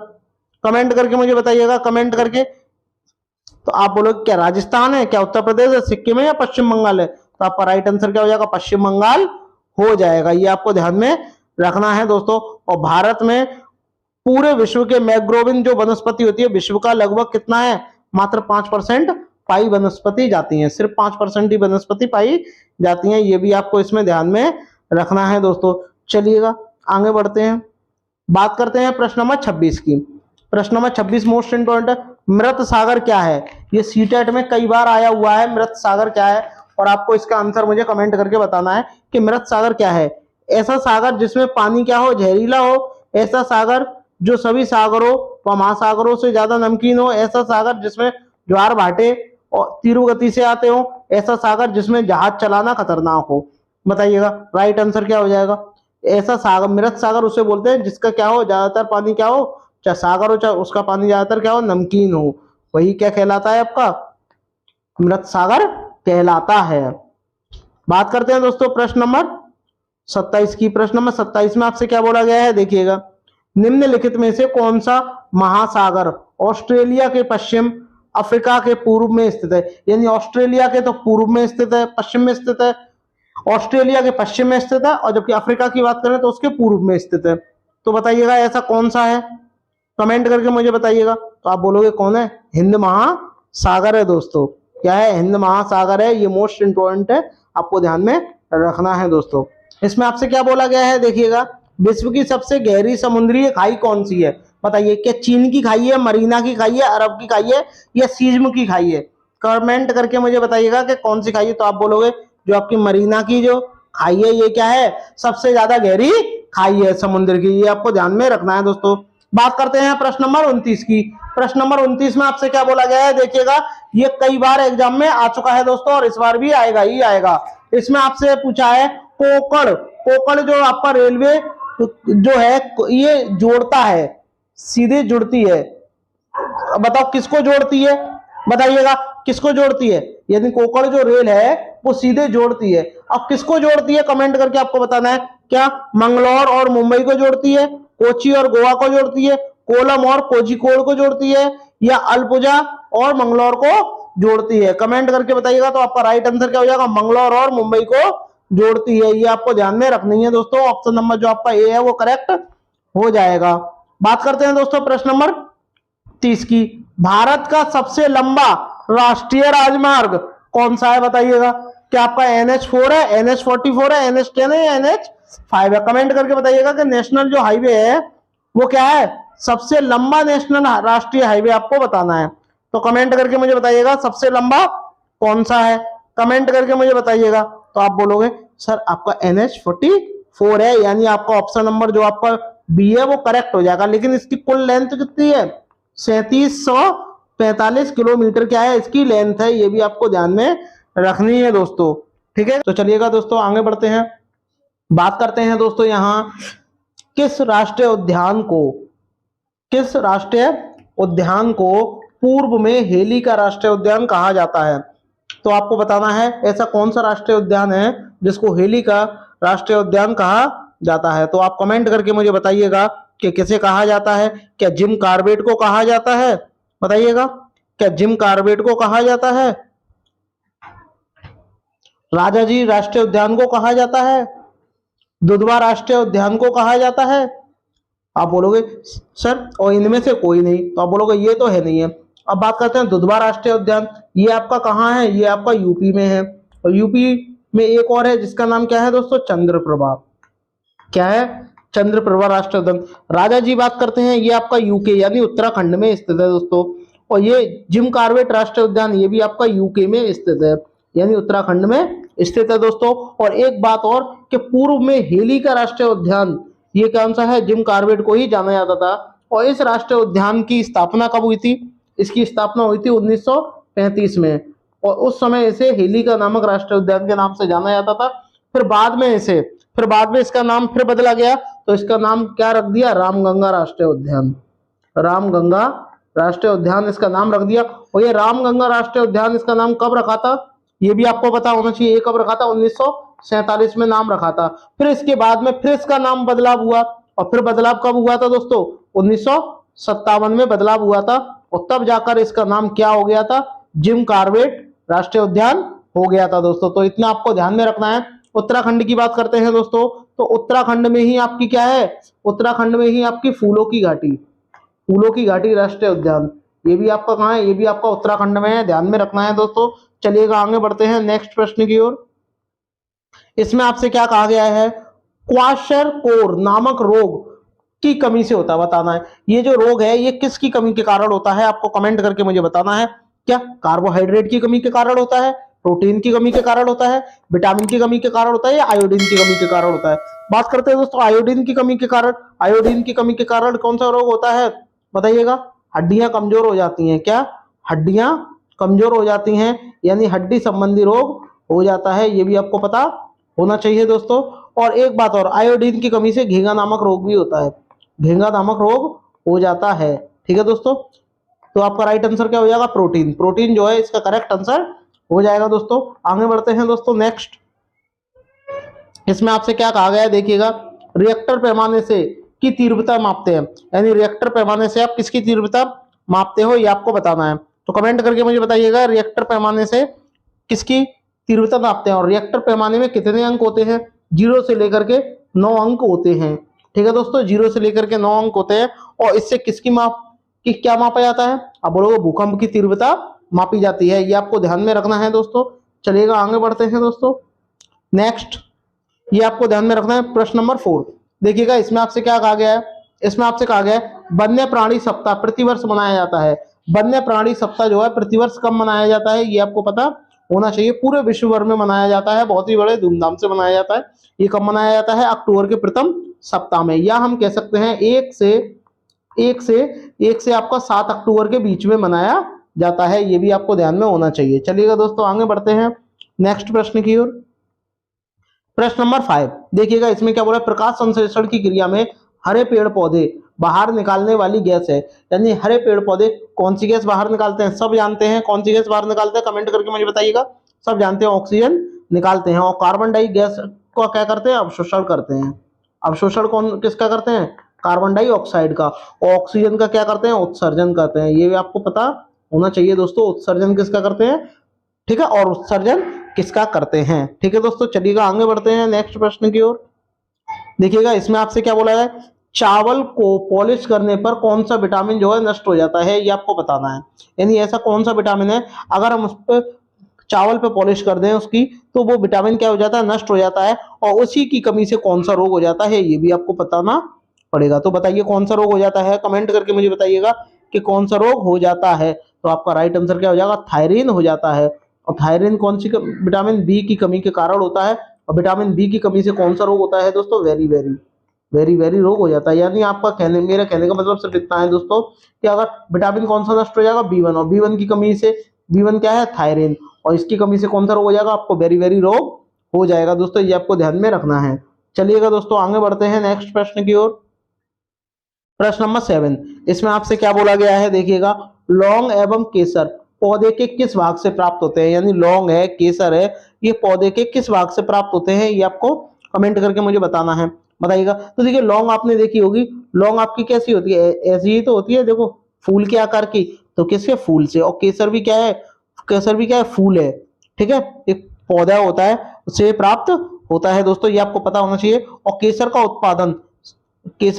कमेंट करके मुझे बताइएगा, कमेंट करके। तो आप बोलोगे क्या राजस्थान है, क्या उत्तर प्रदेश है, सिक्किम है या पश्चिम बंगाल है? तो आपका राइट आंसर क्या हो जाएगा? पश्चिम बंगाल हो जाएगा। ये आपको ध्यान में रखना है दोस्तों। और भारत में पूरे विश्व के मैंग्रोविन जो वनस्पति होती है विश्व का लगभग कितना है? मात्र 5% पाई वनस्पति जाती हैं, सिर्फ 5% ही वनस्पति पाई जाती हैं। ये भी आपको इसमें ध्यान में रखना है दोस्तों। चलिएगा आगे बढ़ते हैं, बात करते हैं प्रश्न नंबर 26 की। प्रश्न नंबर 26 मोस्ट इंपॉर्टेंट है, मृत सागर क्या है? ये सीटेट में कई बार आया हुआ है, मृत सागर क्या है, और आपको इसका आंसर मुझे कमेंट करके बताना है कि मृत सागर क्या है। ऐसा सागर जिसमें पानी क्या हो, जहरीला हो, ऐसा सागर जो सभी सागरों व महासागरों से ज्यादा नमकीन हो, ऐसा सागर जिसमें ज्वार भाटे और तीव्र गति से आते हो, ऐसा सागर जिसमें जहाज चलाना खतरनाक हो। बताइएगा राइट आंसर क्या हो जाएगा। ऐसा सागर, मृत सागर उसे बोलते हैं जिसका क्या हो, ज्यादातर पानी क्या हो, चाहे सागर हो चाहे उसका पानी ज्यादातर क्या हो, नमकीन हो, वही क्या कहलाता है, आपका मृत सागर कहलाता है। बात करते हैं दोस्तों प्रश्न नंबर 27 की। प्रश्न नंबर 27 में आपसे क्या बोला गया है, देखिएगा, निम्नलिखित में से कौन सा महासागर ऑस्ट्रेलिया के पश्चिम, अफ्रीका के पूर्व में स्थित है? यानी ऑस्ट्रेलिया के तो पूर्व में स्थित है, पश्चिम में स्थित है, ऑस्ट्रेलिया के पश्चिम में स्थित है, और जबकि अफ्रीका की बात करें तो उसके पूर्व में स्थित है। तो बताइएगा ऐसा कौन सा है, कमेंट करके मुझे बताइएगा। तो आप बोलोगे कौन है, हिंद महासागर है दोस्तों। क्या है, हिंद महासागर है, ये मोस्ट इंपॉर्टेंट है, आपको ध्यान में रखना है दोस्तों। इसमें आपसे क्या बोला गया है, देखिएगा, विश्व की सबसे गहरी समुद्री खाई कौन सी है? बताइए, क्या चीन की खाई है, मरीना की खाई है, अरब की खाई है, या सीज्म की खाई है? कमेंट करके मुझे बताइएगा कि कौन सी खाई है। तो आप बोलोगे जो आपकी मरीना की जो खाई है, ये क्या है, सबसे ज्यादा गहरी खाई है समुद्र की, ये आपको ध्यान में रखना है दोस्तों। बात करते हैं प्रश्न नंबर 29 की। प्रश्न नंबर 29 में आपसे क्या बोला गया है, देखिएगा, ये कई बार एग्जाम में आ चुका है दोस्तों, और इस बार भी आएगा ही आएगा। इसमें आपसे पूछा है, कोकण, कोकण जो आपका रेलवे जो है ये जोड़ता है, सीधे जुड़ती है, बताओ किसको जोड़ती है, बताइएगा किसको जोड़ती है? यानी कोकण जो रेल है वो सीधे जोड़ती है। अब किसको जोड़ती है, कमेंट करके आपको बताना है। क्या मंगलौर और मुंबई को जोड़ती है, कोची और गोवा को जोड़ती है, कोलम और कोझिकोड को जोड़ती है, या अल्पुजा और मंगलौर को जोड़ती है? कमेंट करके बताइएगा। तो आपका राइट आंसर क्या हो जाएगा, मंगलौर और मुंबई को जोड़ती है, ये आपको ध्यान में रखनी है दोस्तों। ऑप्शन नंबर जो आपका ए है वो करेक्ट हो जाएगा। बात करते हैं दोस्तों प्रश्न नंबर 30 की। भारत का सबसे लंबा राष्ट्रीय राजमार्ग कौन सा है, बताइएगा। क्या आपका NH4 है, NH44 है, NH10 है, या NH5 है? कमेंट करके बताइएगा कि नेशनल जो हाईवे है वो क्या है, सबसे लंबा नेशनल राष्ट्रीय हाईवे आपको बताना है। तो कमेंट करके मुझे बताइएगा सबसे लंबा कौन सा है, कमेंट करके मुझे बताइएगा। तो आप बोलोगे सर आपका NH44 है, यानी आपका ऑप्शन नंबर जो आपका बी है वो करेक्ट हो जाएगा। लेकिन इसकी कुल लेंथ कितनी है, 3745 किलोमीटर क्या है इसकी लेंथ है, ये भी आपको ध्यान में रखनी है दोस्तों। ठीक है, तो चलिएगा दोस्तों आगे बढ़ते हैं। बात करते हैं दोस्तों यहाँ किस राष्ट्रीय उद्यान को पूर्व में हेली का राष्ट्रीय उद्यान कहा जाता है? तो आपको बताना है ऐसा कौन सा राष्ट्रीय उद्यान है जिसको हेली का राष्ट्रीय उद्यान कहा जाता है। तो आप कमेंट करके मुझे बताइएगा कि किसे कहा जाता है। क्या जिम कॉर्बेट को कहा जाता है, बताइएगा, क्या जिम कॉर्बेट को कहा जाता है, राजाजी राष्ट्रीय उद्यान को कहा जाता है, दुधवा राष्ट्रीय उद्यान को कहा जाता है? आप बोलोगे सर और इनमें से कोई नहीं, तो आप बोलोगे ये तो है नहीं है। अब बात करते हैं दुधवा राष्ट्रीय उद्यान, ये आपका कहाँ है, ये आपका यूपी में है, और यूपी में एक और है जिसका नाम क्या है दोस्तों, चंद्रप्रभा। क्या है, चंद्रप्रभा राष्ट्रीय उद्यान। राजा जी बात करते हैं, ये आपका यूके यानी उत्तराखंड में स्थित है दोस्तों। और ये जिम कॉर्बेट राष्ट्रीय उद्यान ये भी आपका यूके में स्थित है, यानी उत्तराखंड में स्थित है दोस्तों। और एक बात और कि पूर्व में हेली का राष्ट्रीय उद्यान ये कौन सा है, जिम कॉर्बेट को ही जाना जाता था। और इस राष्ट्रीय उद्यान की स्थापना कब हुई थी, इसकी स्थापना हुई थी 1935 में, और उस समय इसे हेली का नामक राष्ट्रीय उद्यान के नाम से जाना जाता था। फिर बाद में इसका नाम फिर बदला गया, तो इसका नाम क्या रख दिया, रामगंगा राष्ट्रीय उद्यान। रामगंगा राष्ट्रीय उद्यान इसका नाम रख दिया। और ये रामगंगा राष्ट्रीय उद्यान इसका नाम कब रखा था, ये भी आपको पता होना चाहिए। ये कब रखा था, 1947 में नाम रखा था। फिर इसके बाद में फिर इसका नाम बदलाव हुआ, और फिर बदलाव कब हुआ था दोस्तों, 1957 में बदलाव हुआ था, और तब जाकर इसका नाम क्या हो गया था, जिम कॉर्बेट राष्ट्रीय उद्यान हो गया था दोस्तों। तो इतना आपको ध्यान में रखना है। उत्तराखंड की बात करते हैं दोस्तों, तो उत्तराखंड में ही आपकी क्या है, उत्तराखंड में ही आपकी फूलों की घाटी राष्ट्रीय उद्यान, ये भी आपका कहाँ है, ये भी आपका उत्तराखंड में है, ध्यान में रखना है दोस्तों। चलिएगा आगे बढ़ते हैं नेक्स्ट प्रश्न की ओर। इसमें आपसे क्या कहा गया है, क्वाशरकोर नामक रोग की कमी से होता है, बताना है ये जो रोग है ये किसकी कमी के कारण होता है, आपको कमेंट करके मुझे बताना है। क्या कार्बोहाइड्रेट की कमी के कारण होता है, प्रोटीन की कमी के कारण होता है, विटामिन की कमी के कारण होता है, या आयोडीन की कमी के कारण होता है। बात करते हैं दोस्तों आयोडीन की कमी के कारण। आयोडीन की कमी के कारण कौन सा रोग होता है बताइएगा, हड्डियां कमजोर हो जाती हैं। क्या हड्डियां कमजोर हो जाती हैं, यानी हड्डी संबंधी रोग हो जाता है, ये भी आपको पता होना चाहिए दोस्तों। और एक बात और, आयोडीन की कमी से घेंगा नामक रोग भी होता है, घेंगा नामक रोग हो जाता है। ठीक है दोस्तों, तो आपका राइट आंसर क्या हो जाएगा, प्रोटीन। प्रोटीन जो है इसका करेक्ट आंसर हो जाएगा दोस्तों। आगे बढ़ते हैं दोस्तों नेक्स्ट। इसमें आपसे क्या कहा गया है देखिएगा, रिएक्टर पैमाने से की तीव्रता मापते हैं, यानी रिएक्टर पैमाने से आप किसकी तीव्रता मापते हो ये आपको बताना है। तो कमेंट करके मुझे बताइएगा रिएक्टर पैमाने से किसकी तीव्रता नापते हैं, और रिएक्टर पैमाने में कितने अंक होते हैं, 0 से लेकर के 9 अंक होते हैं। ठीक है दोस्तों, 0 से लेकर के 9 अंक होते हैं, और इससे किसकी माप कि क्या मापा जाता है, आप बोलोगे भूकंप की तीव्रता मापी जाती है, ये आपको ध्यान में रखना है दोस्तों। चलिएगा आगे बढ़ते हैं दोस्तों नेक्स्ट, ये आपको ध्यान में रखना है। प्रश्न नंबर 4 देखिएगा, इसमें आपसे क्या कहा गया है, इसमें आपसे कहा गया है वन्य प्राणी सप्ताह प्रतिवर्ष मनाया जाता है। वन्य प्राणी सप्ताह जो है प्रतिवर्ष कब मनाया जाता है ये आपको पता होना चाहिए। पूरे विश्व भर में मनाया जाता है, बहुत ही बड़े धूमधाम से मनाया जाता है। ये कब मनाया जाता है, अक्टूबर के प्रथम सप्ताह में, या हम कह सकते हैं एक से आपका 7 अक्टूबर के बीच में मनाया जाता है, ये भी आपको ध्यान में होना चाहिए। चलिएगा दोस्तों आगे बढ़ते हैं नेक्स्ट प्रश्न की ओर। प्रश्न नंबर 5 देखिएगा, इसमें क्या बोला है, प्रकाश संश्लेषण की क्रिया में हरे पेड़ पौधे बाहर निकालने वाली गैस है, यानी हरे पेड़ पौधे कौन सी गैस बाहर निकालते हैं, सब जानते हैं कौन सी गैस बाहर निकालते हैं, कमेंट करके मुझे बताइएगा। सब जानते हैं ऑक्सीजन निकालते हैं, और कार्बन डाई गैस को क्या करते हैं, अवशोषण करते हैं। अवशोषण कौन किसका करते हैं, कार्बन डाइऑक्साइड का, और ऑक्सीजन का क्या करते हैं, उत्सर्जन करते हैं। ये भी आपको पता होना चाहिए दोस्तों, उत्सर्जन किसका करते हैं, ठीक है, और उत्सर्जन किसका करते हैं। ठीक है दोस्तों, चलिएगा आगे बढ़ते हैं नेक्स्ट प्रश्न की ओर। देखिएगा, इसमें आपसे क्या बोला है, चावल को पॉलिश करने पर कौन सा विटामिन जो है नष्ट हो जाता है, ये आपको बताना है। यानी ऐसा कौन सा विटामिन है, अगर हम उस पर चावल पे पॉलिश कर दें उसकी, तो वो विटामिन क्या हो जाता है, नष्ट हो जाता है, और उसी की कमी से कौन सा रोग हो जाता है ये भी आपको बताना पड़ेगा। तो बताइए कौन सा रोग हो जाता है, कमेंट करके मुझे बताइएगा कि कौन सा रोग हो जाता है। तो आपका राइट आंसर क्या हो जाएगा, थायरीन हो जाता है। और थायरीन कौन सी विटामिन बी की कमी के कारण होता है, और विटामिन बी की कमी से कौन सा रोग होता है दोस्तों, वेरी वेरी रोग हो जाता है। यानी आपका कहने मेरा कहने का मतलब सिर्फ इतना है दोस्तों कि अगर विटामिन कौन सा नष्ट हो जाएगा, B1, और B1 की कमी से, B1 क्या है, थायरीन, और इसकी कमी से कौन सा रोग हो जाएगा, आपको वेरी वेरी रोग हो जाएगा दोस्तों, ये आपको ध्यान में रखना है। चलिएगा दोस्तों आगे बढ़ते हैं नेक्स्ट प्रश्न की ओर। प्रश्न नंबर 7 इसमें आपसे क्या बोला गया है देखिएगा, लौंग एवं केसर पौधे के किस भाग से प्राप्त होते हैं, यानी लौंग है केसर है, ये पौधे के किस भाग से प्राप्त होते हैं, ये आपको कमेंट करके मुझे बताना है, बताइएगा। तो देखिए लौंग आपने देखी होगी, लौंग आपकी कैसी होती है, ऐसी ही तो होती है, देखो फूल के आकार की, तो किसके, फूल से। और केसर भी क्या है, केसर भी क्या है, फूल है। ठीक है, एक पौधा होता है उससे प्राप्त होता है दोस्तों, ये आपको पता होना चाहिए। और केसर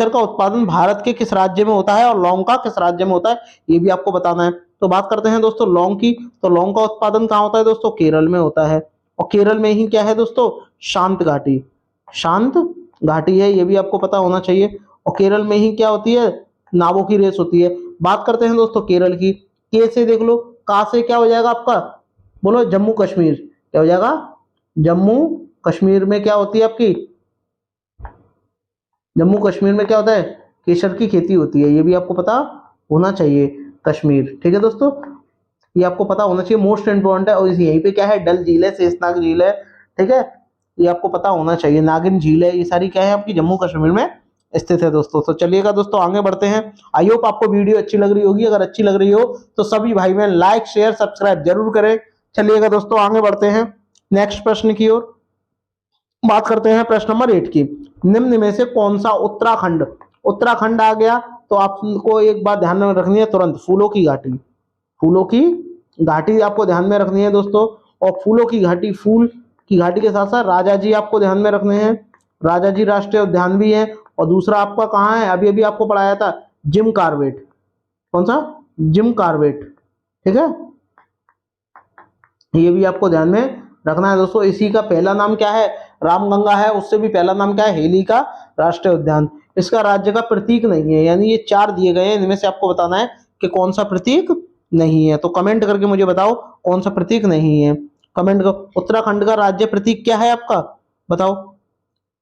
का उत्पादन भारत के किस राज्य में होता है, और लौंग का किस राज्य में होता है, ये भी आपको बताना है। तो बात करते हैं दोस्तों लौंग की, तो लौंग का उत्पादन कहाँ होता है दोस्तों, केरल में होता है। और केरल में ही क्या है दोस्तों, शांत घाटी है, ये भी आपको पता होना चाहिए। और केरल में ही क्या होती है, नावों की रेस होती है। बात करते हैं दोस्तों केरल की, के से देख लो, का से क्या हो जाएगा आपका, बोलो जम्मू कश्मीर, क्या हो जाएगा, जम्मू कश्मीर में क्या होती है आपकी, जम्मू कश्मीर में क्या होता है, केसर की खेती होती है, ये भी आपको पता होना चाहिए, कश्मीर। ठीक है दोस्तों, ये आपको पता होना चाहिए, मोस्ट इंपॉर्टेंट है। और यहीं पे क्या है, डल झील है, शेषनाग झील है, ठीक है, ये आपको पता होना चाहिए, नागिन झील है, ये सारी क्या है आपकी जम्मू कश्मीर में स्थित है दोस्तों। तो चलिएगा दोस्तों आगे बढ़ते हैं। आई होप आपको वीडियो अच्छी लग रही होगी, अगर अच्छी लग रही हो तो सभी भाई बहन लाइक शेयर सब्सक्राइब जरूर करें। चलिएगा दोस्तों आगे बढ़ते हैं नेक्स्ट प्रश्न की ओर। बात करते हैं प्रश्न नंबर 8 की, निम्न में से कौन सा उत्तराखंड आ गया, तो आपको एक बात ध्यान में रखनी है तुरंत, फूलों की घाटी आपको ध्यान में रखनी है दोस्तों। और फूलों की घाटी, फूल की घाटी के साथ साथ राजा जी आपको ध्यान में रखने हैं, राजा जी राष्ट्रीय उद्यान भी है। और दूसरा आपका कहाँ है, अभी अभी आपको पढ़ाया था, जिम कॉर्बेट, कौन सा, जिम कॉर्बेट, ठीक है, ये भी आपको ध्यान में रखना है दोस्तों। इसी का पहला नाम क्या है, रामगंगा है, उससे भी पहला नाम क्या है, हेली का राष्ट्रीय उद्यान। इसका राज्य का प्रतीक नहीं है, यानी ये 4 दिए गए हैं, इनमें से आपको बताना है कि कौन सा प्रतीक नहीं है। तो कमेंट करके मुझे बताओ कौन सा प्रतीक नहीं है, कमेंट करो। उत्तराखंड का राज्य प्रतीक क्या है आपका, बताओ,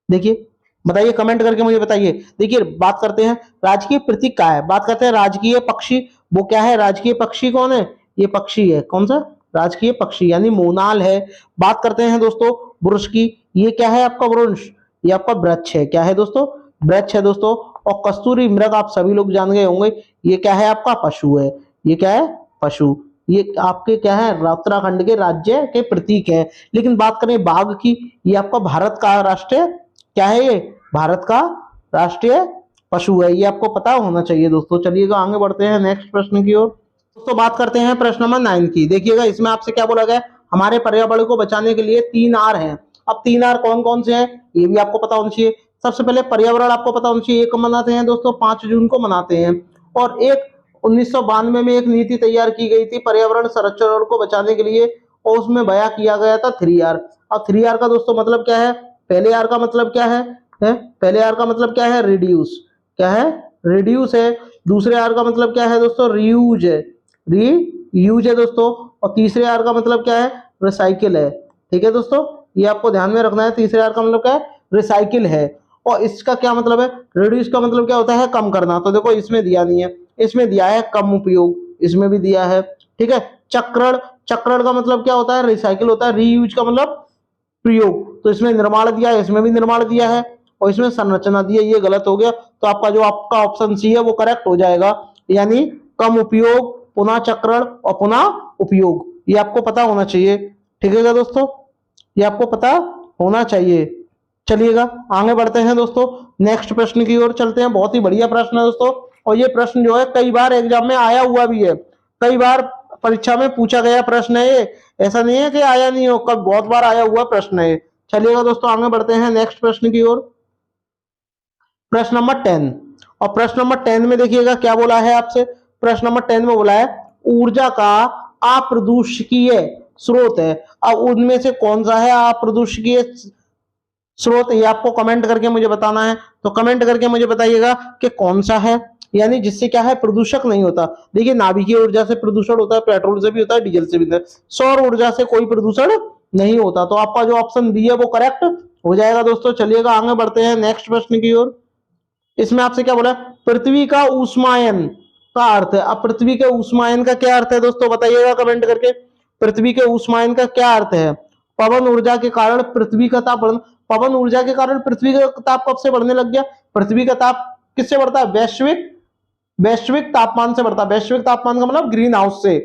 देखिए बताइए, कमेंट करके मुझे बताइए। देखिए बात करते हैं राजकीय प्रतीक क्या है, बात करते हैं राजकीय पक्षी, वो क्या है, राजकीय पक्षी कौन है, ये पक्षी है, कौन सा, राजकीय पक्षी यानी मोनाल है। बात करते हैं दोस्तों वृक्ष की, ये क्या है आपका वृक्ष, ये आपका वृक्ष है, क्या है दोस्तों, वृक्ष है दोस्तों। और कस्तूरी मृग आप सभी लोग जान गए होंगे, ये क्या है आपका पशु है, ये क्या है पशु, ये आपके क्या है उत्तराखंड के राज्य के प्रतीक है। लेकिन बात करें बाघ की, ये आपका भारत का राष्ट्रीय क्या है, ये भारत का राष्ट्रीय पशु है, ये आपको पता होना चाहिए दोस्तों। चलिएगा आगे बढ़ते हैं नेक्स्ट प्रश्न की ओर। दोस्तों बात करते हैं प्रश्न नंबर 9 की। देखिएगा इसमें आपसे क्या बोला गया, हमारे पर्यावरण को बचाने के लिए 3 आर हैं। अब 3 आर कौन कौन से हैं ये भी आपको पता होना चाहिए। सबसे पहले पर्यावरण आपको पता होना चाहिए, एक मनाते हैं दोस्तों 5 जून को मनाते हैं, और एक 1992 में एक नीति तैयार की गई थी पर्यावरण संरक्षण को बचाने के लिए, और उसमें बयां किया गया था 3R। अब 3R का दोस्तों मतलब क्या है, पहले आर का मतलब क्या है, पहले आर का मतलब क्या है, रिड्यूस, क्या है, रिड्यूस है। दूसरे आर का मतलब क्या है दोस्तों, रीयूज है, रीयूज है दोस्तों। और तीसरे आर का मतलब क्या है, रिसाइकिल है, ठीक है दोस्तों, ये आपको ध्यान में रखना है। तीसरे आर का मतलब क्या है, रिसाइकिल है। और इसका क्या मतलब है, रिड्यूस का मतलब क्या होता है, कम करना। तो देखो इसमें दिया नहीं है, इसमें दिया है कम उपयोग, इसमें भी दिया है, ठीक है। चक्रण, चक्रण का मतलब क्या होता है, रिसाइकिल होता है। रीयूज का मतलब प्रयोग, तो इसमें निर्माण दिया है, इसमें भी निर्माण दिया है, और इसमें संरचना दी है, ये गलत हो गया। तो आपका जो आपका ऑप्शन सी है वो करेक्ट हो जाएगा, यानी कम उपयोग, पुनः चक्रण और पुनः उपयोग, ये आपको पता होना चाहिए, ठीक है दोस्तों, ये आपको पता होना चाहिए। चलिएगा आगे बढ़ते हैं दोस्तों, नेक्स्ट प्रश्न की ओर चलते हैं। बहुत ही बढ़िया प्रश्न है दोस्तों, और ये प्रश्न जो है कई बार एग्जाम में आया हुआ भी है, कई बार परीक्षा में पूछा गया प्रश्न है ये, ऐसा नहीं है कि आया नहीं हो, कब बहुत बार आया हुआ प्रश्न है। चलिएगा दोस्तों आगे बढ़ते हैं नेक्स्ट प्रश्न की ओर। प्रश्न नंबर 10, और प्रश्न नंबर 10 में देखिएगा क्या बोला है आपसे। प्रश्न नंबर 10 में बोला है ऊर्जा का अप्रदूषकीय स्रोत है। अब उनमें से कौन सा है अप्रदूषकीय स्रोत, ये आपको कमेंट करके मुझे बताना है। तो कमेंट करके मुझे बताइएगा कि कौन सा है, यानी जिससे क्या है प्रदूषक नहीं होता। देखिए नाभिकीय ऊर्जा से प्रदूषण होता है, पेट्रोल से भी होता है, डीजल से भी होता है, सौर ऊर्जा से कोई प्रदूषण नहीं होता। तो आपका जो ऑप्शन बी है वो करेक्ट हो जाएगा दोस्तों। चलिएगा आगे बढ़ते हैं नेक्स्ट प्रश्न की ओर। इसमें आपसे क्या बोला है, पृथ्वी का ऊष्मायन का अर्थ है। अब पृथ्वी के ऊष्मायन का क्या अर्थ है दोस्तों, बताइएगा कमेंट करके। पृथ्वी के ऊष्मायन का क्या अर्थ है, पवन ऊर्जा के कारण पृथ्वी का ताप बढ़ना। पवन ऊर्जा के कारण पृथ्वी का ताप कब से बढ़ने लग गया, पृथ्वी का ताप किससे बढ़ता है, वैश्विक, वैश्विक तापमान से बढ़ता है। वैश्विक तापमान का मतलब ग्रीन हाउस से,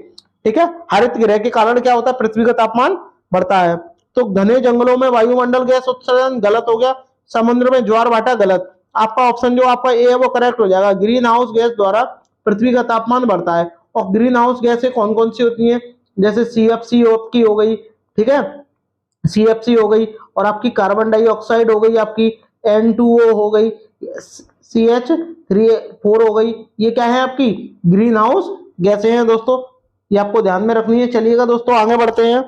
ठीक है। हरित गृह के कारण क्या होता है, पृथ्वी का तापमान बढ़ता है। तो घने जंगलों में वायुमंडल गैस उत्सर्जन गलत हो गया, समुद्र में ज्वार भाटा गलत। आपका ऑप्शन जो आपका ए है वो करेक्ट हो जाएगा, ग्रीन हाउस गैस द्वारा पृथ्वी का तापमान बढ़ता है। और ग्रीन हाउस गैसें कौन कौन सी होती हैं, जैसे सीएफसी की हो गई, ठीक है, सीएफसी हो गई, और आपकी कार्बन डाइऑक्साइड हो गई, आपकी N2O हो गई, CH3 हो गई, ये क्या है आपकी ग्रीन हाउस गैसें हैं दोस्तों, ये आपको ध्यान में रखनी है। चलिएगा दोस्तों आगे बढ़ते हैं।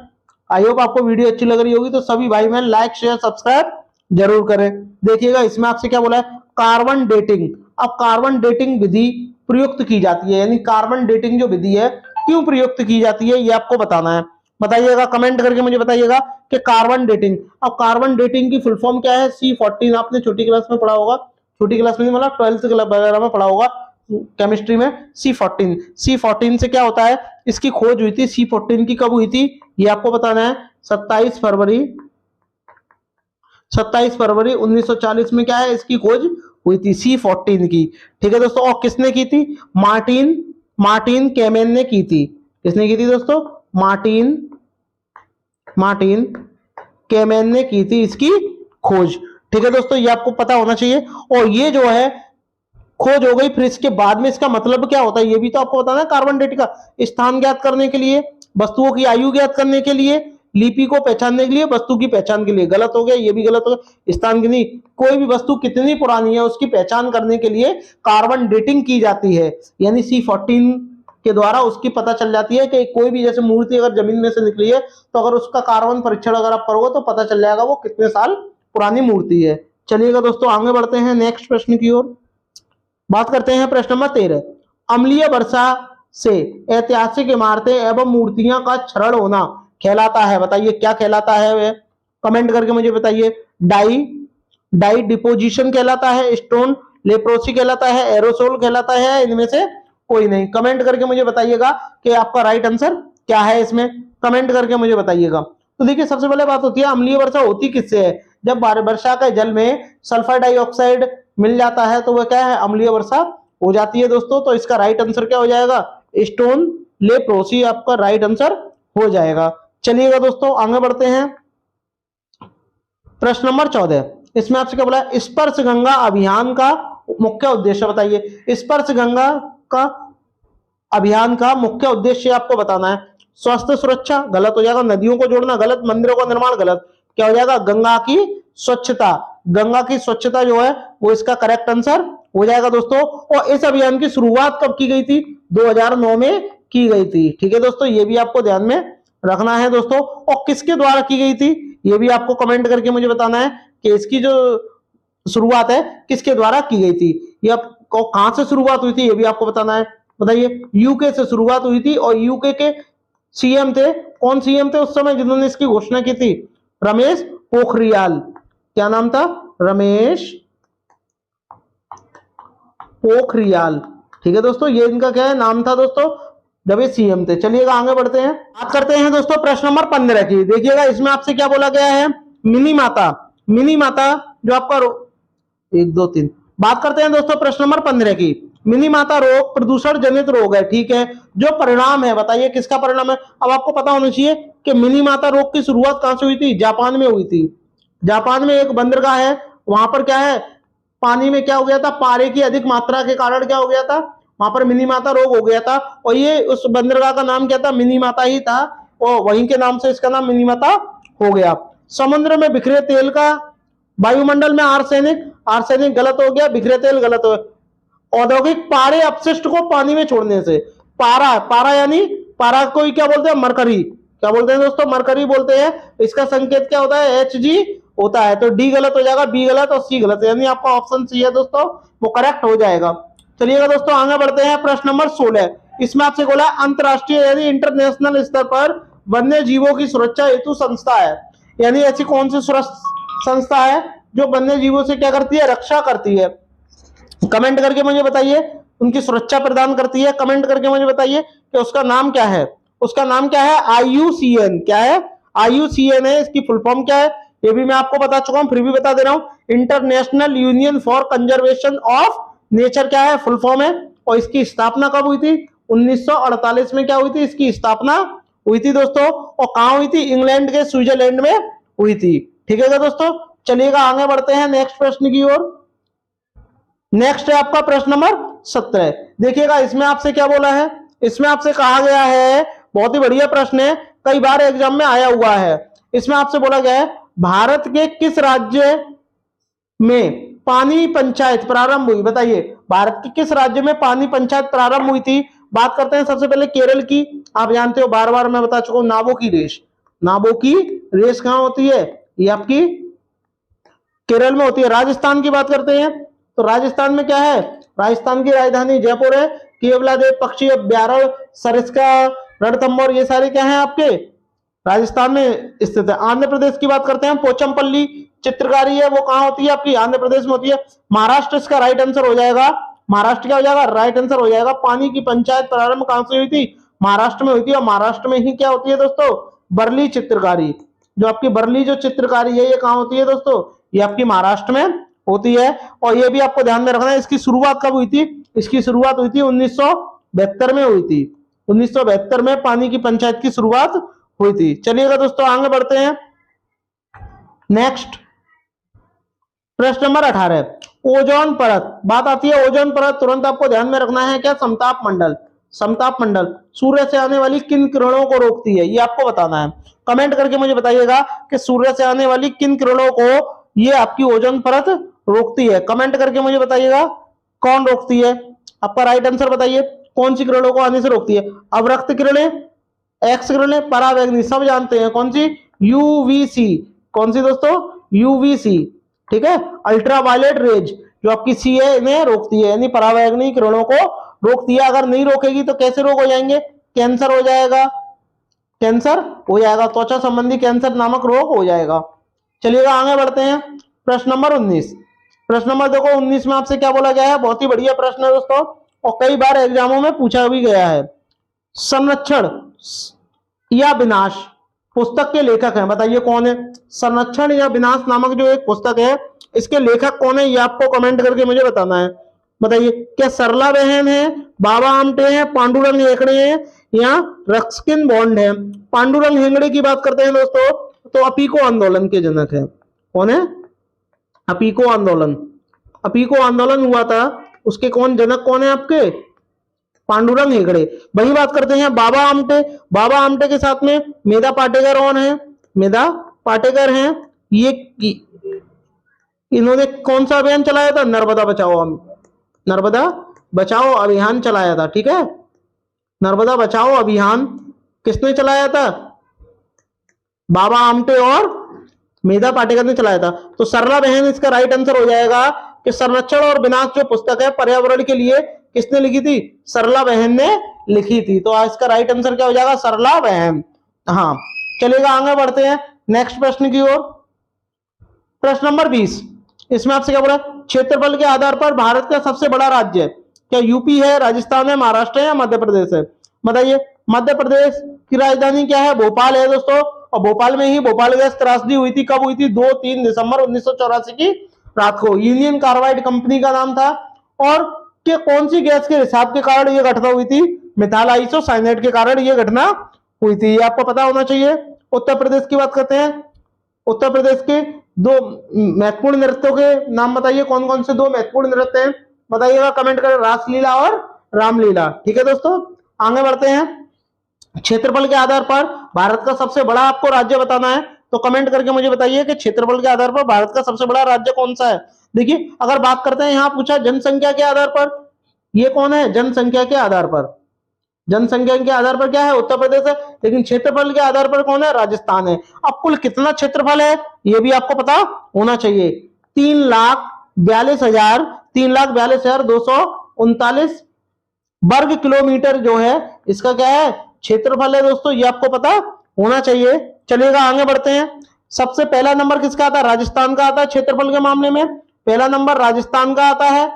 आई होप आपको वीडियो अच्छी लग रही होगी, तो सभी भाई बहन लाइक शेयर सब्सक्राइब जरूर करें। देखिएगा इसमें आपसे क्या बोला है, कार्बन डेटिंग। अब कार्बन डेटिंग विधि प्रयुक्त की जाती है, यानी कार्बन डेटिंग जो विधि है क्यों प्रयुक्त की जाती है ये आपको बताना है। बताइएगा कमेंट करके मुझे बताइएगा कि कार्बन डेटिंग। अब कार्बन डेटिंग की फुल फॉर्म क्या है, C14 आपने छोटी क्लास में पढ़ा होगा, छोटी क्लास में मतलब 12th क्लास वगैरह में पढ़ा होगा केमिस्ट्री में। C14 से क्या होता है, इसकी खोज हुई थी, C14 की कब हुई थी ये आपको बताना है, 27 फरवरी 1940 में क्या है इसकी खोज हुई थी, C14 की, ठीक है दोस्तों। और किसने की थी, मार्टिन केमेन ने की थी। किसने की थी दोस्तों, मार्टिन केमेन ने की थी इसकी खोज, ठीक है दोस्तों, ये आपको पता होना चाहिए। और ये जो है खोज हो गई, फिर इसके बाद में इसका मतलब क्या होता है ये भी तो आपको बताना है। कार्बन डेटिंग का स्थान ज्ञात करने के लिए, वस्तुओं की आयु ज्ञात करने के लिए, लिपि को पहचानने के लिए, वस्तु की पहचान के लिए। गलत हो गया, ये भी गलत हो गया, स्थान की नहीं, कोई भी वस्तु कितनी पुरानी है उसकी पहचान करने के लिए कार्बन डेटिंग की जाती है, यानी C14 के द्वारा उसकी पता चल जाती है कि कोई भी जैसे मूर्ति अगर जमीन में से निकली है तो अगर उसका कार्बन परीक्षण अगर आप करोगे तो पता चल जाएगा वो कितने साल पुरानी मूर्ति है। चलिएगा दोस्तों आगे बढ़ते हैं नेक्स्ट प्रश्न की ओर। बात करते हैं प्रश्न नंबर 13। अम्लीय वर्षा से ऐतिहासिक इमारतें एवं मूर्तियां का क्षरण होना कहलाता है, बताइए क्या कहलाता है वह, कमेंट करके मुझे बताइए। डाई डिपोजिशन कहलाता है, स्टोन लेप्रोसी कहलाता है, एरोसोल कहलाता है, इनमें से कोई नहीं। कमेंट करके मुझे बताइएगा कि आपका राइट आंसर क्या है इसमें, कमेंट करके मुझे बताइएगा। तो देखिए सबसे पहले बात होती है अम्लीय वर्षा होती किससे है, जब वर्षा के जल में सल्फर डाइऑक्साइड मिल जाता है तो वह क्या है, अम्लीय वर्षा हो जाती है दोस्तों। तो इसका राइट आंसर क्या हो जाएगा, स्टोन लेप्रोसी आपका राइट आंसर हो जाएगा। चलिएगा दोस्तों आगे बढ़ते हैं प्रश्न नंबर 14। इसमें आपसे क्या बोला, स्पर्श गंगा अभियान का मुख्य उद्देश्य बताइए। स्पर्श गंगा का अभियान का मुख्य उद्देश्य आपको बताना है। स्वास्थ्य सुरक्षा गलत हो जाएगा, नदियों को जोड़ना गलत, मंदिरों का निर्माण गलत, क्या हो जाएगा, गंगा की स्वच्छता। गंगा की स्वच्छता जो है वो इसका करेक्ट आंसर हो जाएगा दोस्तों। और इस अभियान की शुरुआत कब की गई थी, 2009 में की गई थी। ठीक है दोस्तों, ये भी आपको ध्यान में रखना है दोस्तों। और किसके द्वारा की गई थी ये भी आपको कमेंट करके मुझे बताना है कि इसकी जो शुरुआत है किसके द्वारा की गई थी, ये आपको कहां से शुरुआत हुई थी ये भी आपको बताना है। बताइए, यूके से शुरुआत हुई थी और यूके के सीएम थे, कौन सीएम थे उस समय जिन्होंने इसकी घोषणा की थी, रमेश पोखरियाल। क्या नाम था, रमेश पोखरियाल। ठीक है दोस्तों, ये इनका क्या है नाम था दोस्तों जब ये सीएम थे। चलिएगा आगे बढ़ते हैं, बात करते हैं दोस्तों प्रश्न नंबर 15 की। देखिएगा इसमें आपसे क्या बोला गया है, मिनी माता। मिनी माता जो आपका 1 2 3 बात करते हैं दोस्तों प्रश्न नंबर 15 की। मिनी माता रोग प्रदूषण जनित रोग है, ठीक है, जो परिणाम है बताइए किसका परिणाम है। अब आपको पता होना चाहिए कि मिनी माता रोग की शुरुआत कहां से हुई थी, जापान में हुई थी। जापान में एक बंदरगाह है, वहां पर क्या है, पानी में क्या हो गया था, पारे की अधिक मात्रा के कारण क्या हो गया था, वहां पर मिनी माता रोग हो गया था। और ये उस बंदरगाह का नाम क्या था, मिनी माता ही था, और वहीं के नाम से इसका नाम मिनी माता हो गया। समुद्र में बिखरे तेल का, वायुमंडल में आर्सेनिक गलत हो गया, बिखरे तेल गलत हो गया। औद्योगिक पारे अपशिष्ट को पानी में छोड़ने से, पारा यानी पारा को क्या बोलते हैं, मरकरी। क्या बोलते हैं दोस्तों, मरकरी बोलते हैं। इसका संकेत क्या होता है, Hg होता है। तो डी गलत हो जाएगा, बी गलत और सी गलत, यानी आपका ऑप्शन सी है दोस्तों वो करेक्ट हो जाएगा। चलिएगा दोस्तों आगे बढ़ते हैं प्रश्न नंबर 16। इसमें आपसे बोला अंतरराष्ट्रीय यानी इंटरनेशनल स्तर पर वन्य जीवों की सुरक्षा हेतु संस्था है, यानी ऐसी कौन सी संस्था है जो वन्य जीवों से क्या करती है, रक्षा करती है। कमेंट करके मुझे बताइए, उनकी सुरक्षा प्रदान करती है, कमेंट करके मुझे बताइए कि उसका नाम क्या है। उसका नाम क्या है, IUCN। क्या है, IUCN है, इसकी फुल फॉर्म क्या है ये भी मैं आपको बता चुका हूं, फिर भी बता दे रहा हूं। International union for conservation of nature क्या है, फुल फॉर्म है। और इसकी स्थापना कब हुई थी, 1948 में क्या हुई थी, इसकी स्थापना हुई थी दोस्तों। और कहां हुई थी, इंग्लैंड के स्विट्जरलैंड में हुई थी। ठीक है दोस्तों, चलिएगा आगे बढ़ते हैं नेक्स्ट प्रश्न की ओर। नेक्स्ट है आपका प्रश्न नंबर 17। देखिएगा इसमें आपसे क्या बोला है, इसमें आपसे कहा गया है, बहुत ही बढ़िया प्रश्न है, कई बार एग्जाम में आया हुआ है। इसमें आपसे बोला गया है भारत के किस राज्य में पानी पंचायत प्रारंभ हुई, बताइए भारत के किस राज्य में पानी पंचायत प्रारंभ हुई थी। बात करते हैं सबसे पहले केरल की। आप जानते हो, बार बार मैं बता चुका हूं, नाबो की रेस। नाबो की रेस कहां होती है, ये आपकी केरल में होती है। राजस्थान की बात करते हैं तो राजस्थान में क्या है, राजस्थान की राजधानी जयपुर है। केवलादेव पक्षी अभ्यारण्य, सरिस्का, रणथंभौर, ये सारे क्या है आपके राजस्थान में स्थित है। आंध्र प्रदेश की बात करते हैं, पोचमपल्ली चित्रकारी है, वो कहां होती है आपकी, आंध्र प्रदेश में होती है। महाराष्ट्र इसका राइट आंसर हो जाएगा, महाराष्ट्र क्या हो जाएगा, राइट आंसर हो जाएगा। पानी की पंचायत प्रारंभ कहां से हुई थी, महाराष्ट्र में हुई थी। और महाराष्ट्र में ही क्या होती है दोस्तों, बर्ली चित्रकारी। जो आपकी बर्ली जो चित्रकारी है ये कहां होती है दोस्तों, ये आपकी महाराष्ट्र में होती है। और ये भी आपको ध्यान में रखना है, इसकी शुरुआत कब हुई थी, इसकी शुरुआत हुई थी 1972 में हुई थी। 1972 में पानी की पंचायत की शुरुआत हुई थी। चलिएगा दोस्तों आगे बढ़ते हैं नेक्स्ट प्रश्न नंबर 18। ओजोन परत, बात आती है ओजोन परत, तुरंत आपको ध्यान में रखना है क्या, समताप मंडल। समताप मंडल सूर्य से आने वाली किन किरणों को रोकती है, ये आपको बताना है। कमेंट करके मुझे बताइएगा कि सूर्य से आने वाली किन किरणों को ये आपकी ओजोन परत रोकती है। कमेंट करके मुझे बताइएगा कौन रोकती है, आपका राइट आंसर बताइए। कौन सी किरणों को आने से रोकती है? अवरक्त किरणें, एक्स किरणें, परावैंगनी, सब जानते हैं कौन सी? यूवीसी। कौन सी दोस्तों? यूवीसी। ठीक है, अल्ट्रावायलेट रेज जो आपकी सी है इन्हें रोकती है, यानी परावैंगनी किरणों को रोकती है। अगर नहीं रोकेगी तो कैसे रोग हो जाएंगे? कैंसर हो जाएगा, कैंसर हो जाएगा, त्वचा संबंधी कैंसर नामक रोग हो जाएगा। चलिएगा आगे बढ़ते हैं। प्रश्न नंबर 19। प्रश्न नंबर देखो 19 में आपसे क्या बोला गया है? बहुत ही बढ़िया प्रश्न है दोस्तों, और कई बार एग्जामों में पूछा भी गया है। संरक्षण या विनाश पुस्तक के लेखक हैं, बताइए कौन है? संरक्षण या विनाश नामक जो एक पुस्तक है, इसके लेखक कौन है? ये आपको कमेंट करके मुझे बताना है। बताइए, क्या सरला बहन है, बाबा आमटे हैं, पांडुरंग हेगड़े हैं, या रस्किन बॉन्ड है? पांडुरंग हेगड़े की बात करते हैं दोस्तों, तो अपीको आंदोलन के जनक है। कौन है? अपीको आंदोलन। अपीको आंदोलन हुआ था, उसके कौन जनक कौन है आपके? पांडुरंग हेगड़े। वही बात करते हैं बाबा आमटे। बाबा आमटे के साथ में मेधा पाटेकर कौन है? मेधा पाटेकर हैं। ये इन्होंने कौन सा अभियान चलाया था? नर्मदा बचाओ, नर्मदा बचाओ अभियान चलाया था। ठीक है, नर्मदा बचाओ अभियान किसने चलाया था? बाबा आमटे और मेधा पाटेकर ने चलाया था। तो सरला बहन इसका राइट आंसर हो जाएगा कि संरक्षण और विनाश जो पुस्तक है पर्यावरण के लिए किसने लिखी थी? सरला बहन ने लिखी थी। तो इसका राइट आंसर क्या हो जाएगा? सरला बहन। हाँ, चलिएगा आगे बढ़ते हैं नेक्स्ट प्रश्न की ओर। प्रश्न नंबर 20, इसमें आपसे क्या बोला? क्षेत्रफल के आधार पर भारत का सबसे बड़ा राज्य क्या यूपी है, राजस्थान है, महाराष्ट्र है या मध्य प्रदेश है? बताइए, मध्य प्रदेश की राजधानी क्या है? भोपाल है दोस्तों, और भोपाल में ही भोपाल गैस त्रासदी हुई थी। कब हुई थी? 2-3 दिसंबर 1984 की रात को। यूनियन कार्बाइड कंपनी का नाम था। और कि कौन सी गैस के रिसाव के कारण यह घटना हुई थी? मिथाइल आइसोसाइनेट के कारण यह घटना हुई थी, ये आपको पता होना चाहिए। उत्तर प्रदेश की बात करते हैं। उत्तर प्रदेश के दो महत्वपूर्ण नृत्यों के नाम बताइए, कौन कौन से दो महत्वपूर्ण नृत्य हैं? बताइएगा कमेंट करें, रासलीला और रामलीला। ठीक है दोस्तों, आगे बढ़ते हैं। क्षेत्रफल के आधार पर भारत का सबसे बड़ा आपको राज्य बताना है, तो कमेंट करके मुझे बताइए कि क्षेत्रफल के आधार पर भारत का सबसे बड़ा राज्य कौन सा है। देखिए, अगर बात करते हैं, यहां पूछा जनसंख्या के आधार पर, ये कौन है? जनसंख्या के आधार पर, जनसंख्या के आधार पर क्या है? उत्तर प्रदेश है। लेकिन क्षेत्रफल के आधार पर कौन है? राजस्थान है। अब कुल कितना क्षेत्रफल है ये भी आपको पता होना चाहिए। 3,42,239 वर्ग किलोमीटर जो है इसका क्या है? क्षेत्रफल है दोस्तों, ये आपको पता होना चाहिए। चलिएगा आगे बढ़ते हैं। सबसे पहला नंबर किसका आता है? राजस्थान का आता है क्षेत्रफल के मामले में। पहला नंबर राजस्थान का आता है,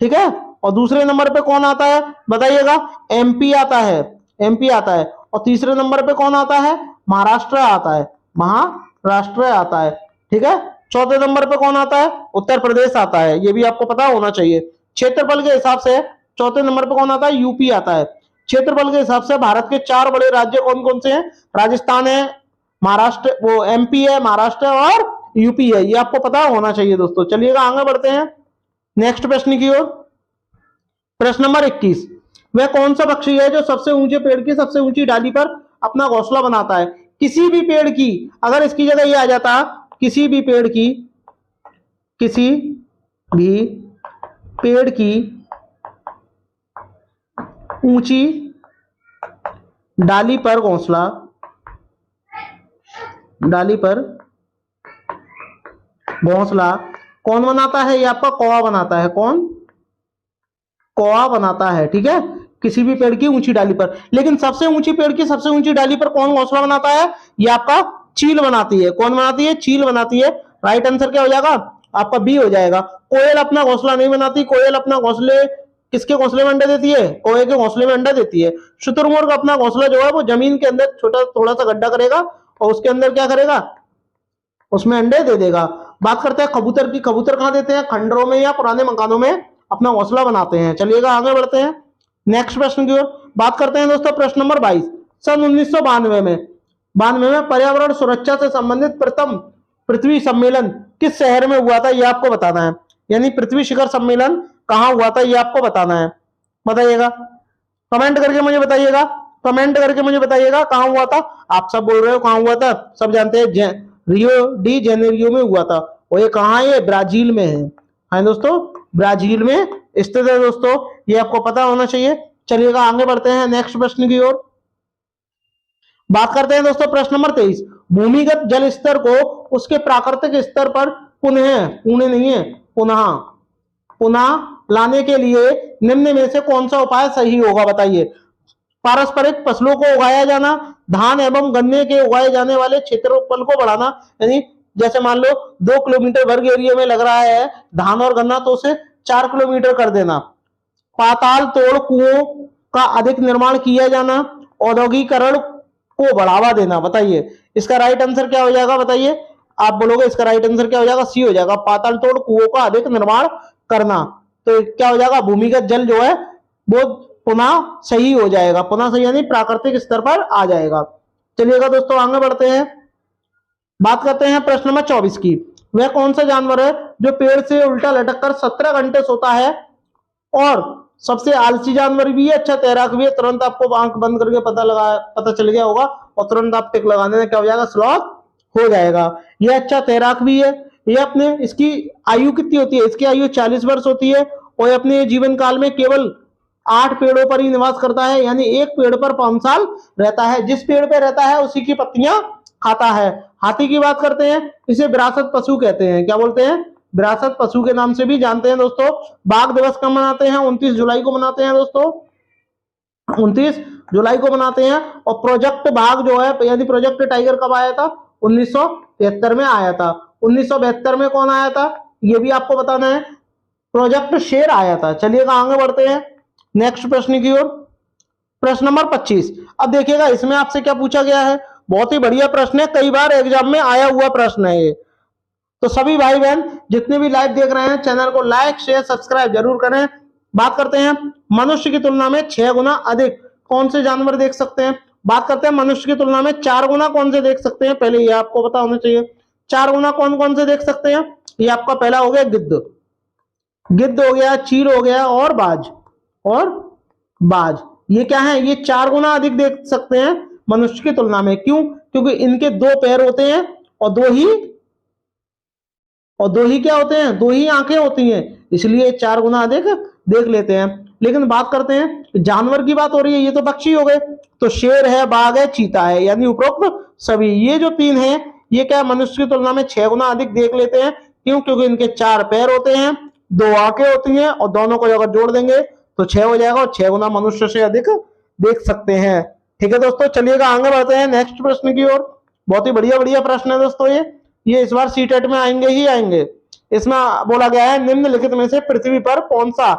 ठीक है। और दूसरे नंबर पे कौन आता है बताइएगा? एमपी आता है, एमपी आता है। और तीसरे नंबर पे कौन आता है? महाराष्ट्र आता है, महाराष्ट्र आता है, ठीक है। चौथे नंबर पे कौन आता है? उत्तर प्रदेश आता है, ये भी आपको पता होना चाहिए। क्षेत्रफल के हिसाब से चौथे नंबर पे कौन आता है? यूपी आता है। क्षेत्रफल के हिसाब से भारत के 4 बड़े राज्य कौन कौन से हैं? राजस्थान है, महाराष्ट्र, वो एमपी है, महाराष्ट्र और यूपी है, ये आपको पता होना चाहिए दोस्तों। चलिएगा आगे बढ़ते हैं नेक्स्ट प्रश्न की ओर। प्रश्न नंबर 21, वह कौन सा पक्षी है जो सबसे ऊंचे पेड़ की सबसे ऊंची डाली पर अपना घोंसला बनाता है? किसी भी पेड़ की, अगर इसकी जगह ये आ जाता, किसी भी पेड़ की, किसी भी पेड़ की ऊंची डाली पर घोंसला, डाली पर घोंसला कौन बनाता है? ये आपका कौवा बनाता है। कौन? कौवा बनाता है, ठीक है, किसी भी पेड़ की ऊंची डाली पर। लेकिन सबसे ऊंची पेड़ की सबसे ऊंची डाली पर कौन घोंसला बनाता है? ये आपका चील बनाती है। कौन बनाती है? चील बनाती है। राइट आंसर क्या हो जाएगा? आपका बी हो जाएगा। कोयल अपना घोंसला नहीं बनाती। कोयल अपना घोंसले किसके घोंसले में अंडा देती है? कौवे के घोंसले में अंडा देती है। शुतुरमुर्ग अपना घोंसला जो है वो जमीन के अंदर छोटा थोड़ा सा गड्ढा करेगा और उसके अंदर क्या करेगा? उसमें अंडे दे देगा। बात करते हैं कबूतर की। कबूतर कहां देते हैं? खंडरों में या पुराने मकानों में अपना घोंसला बनाते हैं। चलिएगा आगे बढ़ते हैं नेक्स्ट प्रश्न की ओर। बात करते हैं दोस्तों प्रश्न नंबर 22। सन 1992 में पर्यावरण सुरक्षा से संबंधित प्रथम पृथ्वी सम्मेलन किस शहर में हुआ था? यह आपको बताना है। यानी पृथ्वी शिखर सम्मेलन कहां हुआ था, यह आपको बताना है। बताइएगा, कमेंट करके मुझे बताइएगा, कमेंट करके मुझे बताइएगा कहां हुआ था। आप सब बोल रहे हो कहां हुआ था, सब जानते हैं रियो डी जेनेरियो में हुआ था। और ये कहां है? ब्राजील में है। हाँ दोस्तों, ब्राजील में स्थित है दोस्तों, ये आपको पता होना चाहिए। चलिएगा आगे बढ़ते हैं नेक्स्ट प्रश्न की ओर। बात करते हैं दोस्तों प्रश्न नंबर 23। भूमिगत जल स्तर को उसके प्राकृतिक स्तर पर पुनः लाने के लिए निम्न में से कौन सा उपाय सही होगा, बताइए। पारस्परिक फसलों को उगाया जाना, धान एवं गन्ने के उगाए जाने वाले क्षेत्रफल को बढ़ाना, यानी जैसे मान लो 2 किलोमीटर वर्ग एरिया में लग रहा है धान और गन्ना, तो उसे 4 किलोमीटर कर देना। पाताल तोड़ कुओं का अधिक निर्माण किया जाना, औद्योगिकरण को बढ़ावा देना। बताइए इसका राइट आंसर क्या हो जाएगा, बताइए। आप बोलोगे इसका राइट आंसर क्या हो जाएगा, सी हो जाएगा, पाताल तोड़ कुओं का अधिक निर्माण करना। तो क्या हो जाएगा, भूमिगत जल जो है वो पुनः सही हो जाएगा, पुनः सही यानी प्राकृतिक स्तर पर आ जाएगा। चलिएगा दोस्तों आगे बढ़ते हैं। बात करते हैं प्रश्न नंबर 24 की। वह कौन सा जानवर है जो पेड़ से उल्टा लटक कर 17 घंटे सोता है और सबसे आलसी जानवर भी है, अच्छा तैराक भी है। तुरंत आपको आंख बंद करके पता चल गया होगा और तुरंत आप टिक लगाने में क्या हो जाएगा, स्लॉथ हो जाएगा। यह अच्छा तैराक भी है। यह अपने इसकी आयु कितनी होती है, इसकी आयु 40 वर्ष होती है और अपने जीवन काल में केवल 8 पेड़ों पर ही निवास करता है, यानी एक पेड़ पर 5 साल रहता है। जिस पेड़ पर रहता है उसी की पत्तियां खाता है। हाथी की बात करते हैं, इसे विरासत पशु कहते हैं। क्या बोलते हैं, विरासत पशु के नाम से भी जानते हैं दोस्तों। बाघ दिवस कब मनाते हैं, 29 जुलाई को मनाते हैं दोस्तों, 29 जुलाई को मनाते हैं। और प्रोजेक्ट बाघ जो है यानी प्रोजेक्ट टाइगर कब आया था, 1973 में आया था। 1972 में कौन आया था, ये भी आपको बताना है, प्रोजेक्ट शेर आया था। चलिएगा आगे बढ़ते हैं नेक्स्ट प्रश्न की ओर। प्रश्न नंबर 25। अब देखिएगा इसमें आपसे क्या पूछा गया है, बहुत ही बढ़िया प्रश्न है, कई बार एग्जाम में आया हुआ प्रश्न है ये। तो सभी भाई बहन जितने भी लाइव देख रहे हैं चैनल को लाइक शेयर सब्सक्राइब जरूर करें। बात करते हैं मनुष्य की तुलना में 6 गुना अधिक कौन से जानवर देख सकते हैं। बात करते हैं मनुष्य की तुलना में 4 गुना कौन से देख सकते हैं, पहले ये आपको पता होना चाहिए। 4 गुना कौन कौन से देख सकते हैं, ये आपका पहला हो गया गिद्ध हो गया, चील हो गया और बाज। ये क्या है, ये 4 गुना अधिक देख सकते हैं मनुष्य की तुलना में। क्यों, क्योंकि इनके 2 पैर होते हैं और दो ही क्या होते हैं, 2 ही आंखें होती हैं, इसलिए 4 गुना अधिक देख लेते हैं। लेकिन बात करते हैं जानवर की बात हो रही है, ये तो पक्षी हो गए, तो शेर है, बाघ है, चीता है, यानी उपरोक्त सभी ये जो 3 हैं ये क्या मनुष्य की तुलना में 6 गुना अधिक देख लेते हैं। क्यों, क्योंकि इनके 4 पैर होते हैं, 2 आंखें होती हैं और दोनों को अगर जोड़ देंगे तो 6 हो जाएगा और 6 गुना मनुष्य से अधिक देख सकते हैं। ठीक है दोस्तों, चलिएगा आगे बढ़ते हैं नेक्स्ट प्रश्न की ओर। बहुत ही बढ़िया प्रश्न है दोस्तों ये इस बार सीटेट में आएंगे ही आएंगे। इसमें बोला गया है निम्नलिखित में से पृथ्वी पर कौन सा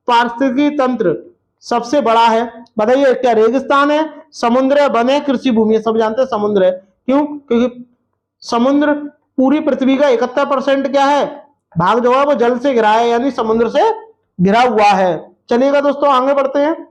पारिस्थितिकी तंत्र सबसे बड़ा है, बताइए। क्या रेगिस्तान है, समुद्र है, वन है, कृषि भूमि है। सब जानते हैं समुद्र है। क्यों, क्योंकि समुद्र पूरी पृथ्वी का 71% क्या है, भाग जो है वो जल से घिरा है, यानी समुद्र से घिरा हुआ है। चलिएगा दोस्तों आगे बढ़ते हैं।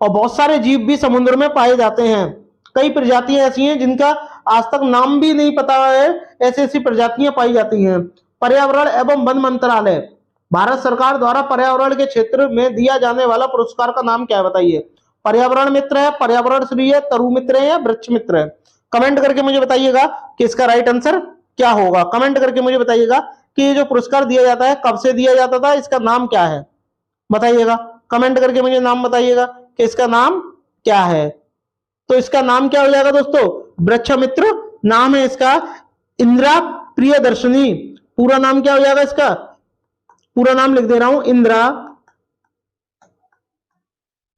और बहुत सारे जीव भी समुद्र में पाए जाते हैं। कई प्रजातियां ऐसी हैं जिनका आज तक नाम भी नहीं पता है, ऐसी प्रजातियां पाई जाती हैं। पर्यावरण एवं वन मंत्रालय भारत सरकार द्वारा पर्यावरण के क्षेत्र में दिया जाने वाला पुरस्कार का नाम क्या है, बताइए। पर्यावरण मित्र है, पर्यावरण श्री है, तरु मित्र है या वृक्ष मित्र है। कमेंट करके मुझे बताइएगा कि इसका राइट आंसर क्या होगा। कमेंट करके मुझे बताइएगा कि ये जो पुरस्कार दिया जाता है कब से दिया जाता था, इसका नाम क्या है, बताइएगा। कमेंट करके मुझे नाम बताइएगा कि इसका नाम क्या है। तो इसका नाम क्या हो जाएगा दोस्तों, वृक्ष मित्र नाम है इसका। इंदिरा प्रियदर्शनी पूरा नाम क्या हो जाएगा, इसका पूरा नाम लिख दे रहा हूं,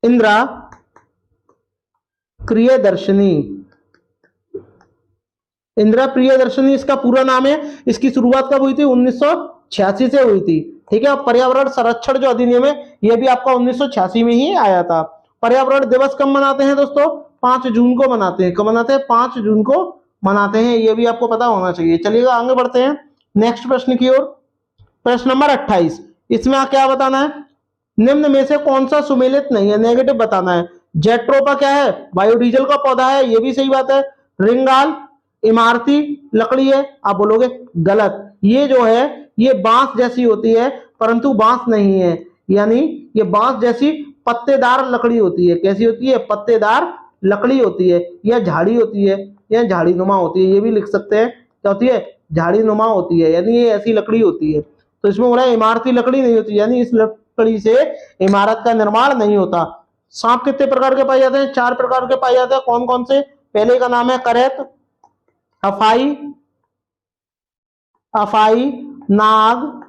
इंदिरा प्रियदर्शनी। इंदिरा प्रियदर्शनी इसका पूरा नाम है। इसकी शुरुआत कब हुई थी, 1986 से हुई थी। ठीक है, पर्यावरण संरक्षण जो अधिनियम है यह भी आपका 1986 में ही आया था। पर्यावरण दिवस कब मनाते हैं दोस्तों, 5 जून को मनाते हैं। कब मनाते हैं, 5 जून को मनाते हैं, ये भी आपको पता होना चाहिए। चलिएगा आगे बढ़ते हैं नेक्स्ट प्रश्न की ओर। प्रश्न नंबर 28। इसमें क्या बताना है, निम्न में से कौन सा सुमेलित नहीं है, नेगेटिव बताना है। जेट्रोपा क्या है, बायोडीजल का पौधा है, ये भी सही बात है। रिंगाल इमारती लकड़ी है, आप बोलोगे गलत। ये जो है ये बांस जैसी होती है परंतु बांस नहीं है, यानी ये बांस जैसी पत्तेदार लकड़ी होती है। कैसी होती है, पत्तेदार लकड़ी होती है, या झाड़ी होती है, या झाड़ी नुमा होती है, ये भी लिख सकते हैं। क्या होती है, झाड़ी नुमा होती है, यानी ये ऐसी लकड़ी होती है। तो इसमें हो रहा है इमारती लकड़ी नहीं होती, यानी इस लकड़ी से इमारत का निर्माण नहीं होता। सांप कितने प्रकार के पाए जाते हैं? 4 प्रकार के पाए जाते हैं। कौन कौन से? पहले का नाम है करैत, अफाई, नाग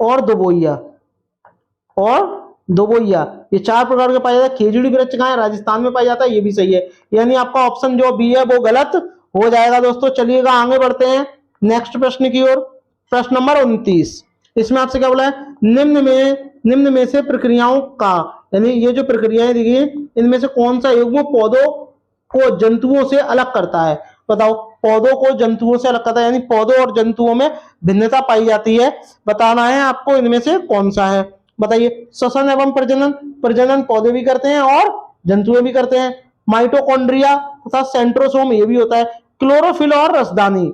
और दुबोइया। ये 4 प्रकार के पाए जाते हैं। खेजड़ी वृक्ष कहाँ है? राजस्थान में पाया जाता है, ये भी सही है। यानी आपका ऑप्शन जो बी है वो गलत हो जाएगा दोस्तों। चलिएगा आगे बढ़ते हैं नेक्स्ट प्रश्न की ओर। प्रश्न नंबर 29, इसमें आपसे क्या बोला है? निम्न में से प्रक्रियाओं का, यानी ये जो प्रक्रियाएं दी गई इनमें से कौन सा युग्म पौधों को जंतुओं से अलग करता है? बताओ, पौधों को जंतुओं से अलग करता है, यानी पौधों और जंतुओं में भिन्नता पाई जाती है। बताना है आपको इनमें से कौन सा है। बताइए। श्वसन एवं प्रजनन पौधे भी करते हैं और जंतुएं भी करते हैं। माइटोकॉन्ड्रिया तथा सेंट्रोसोम ये भी होता है। क्लोरोफिल और रसदानी,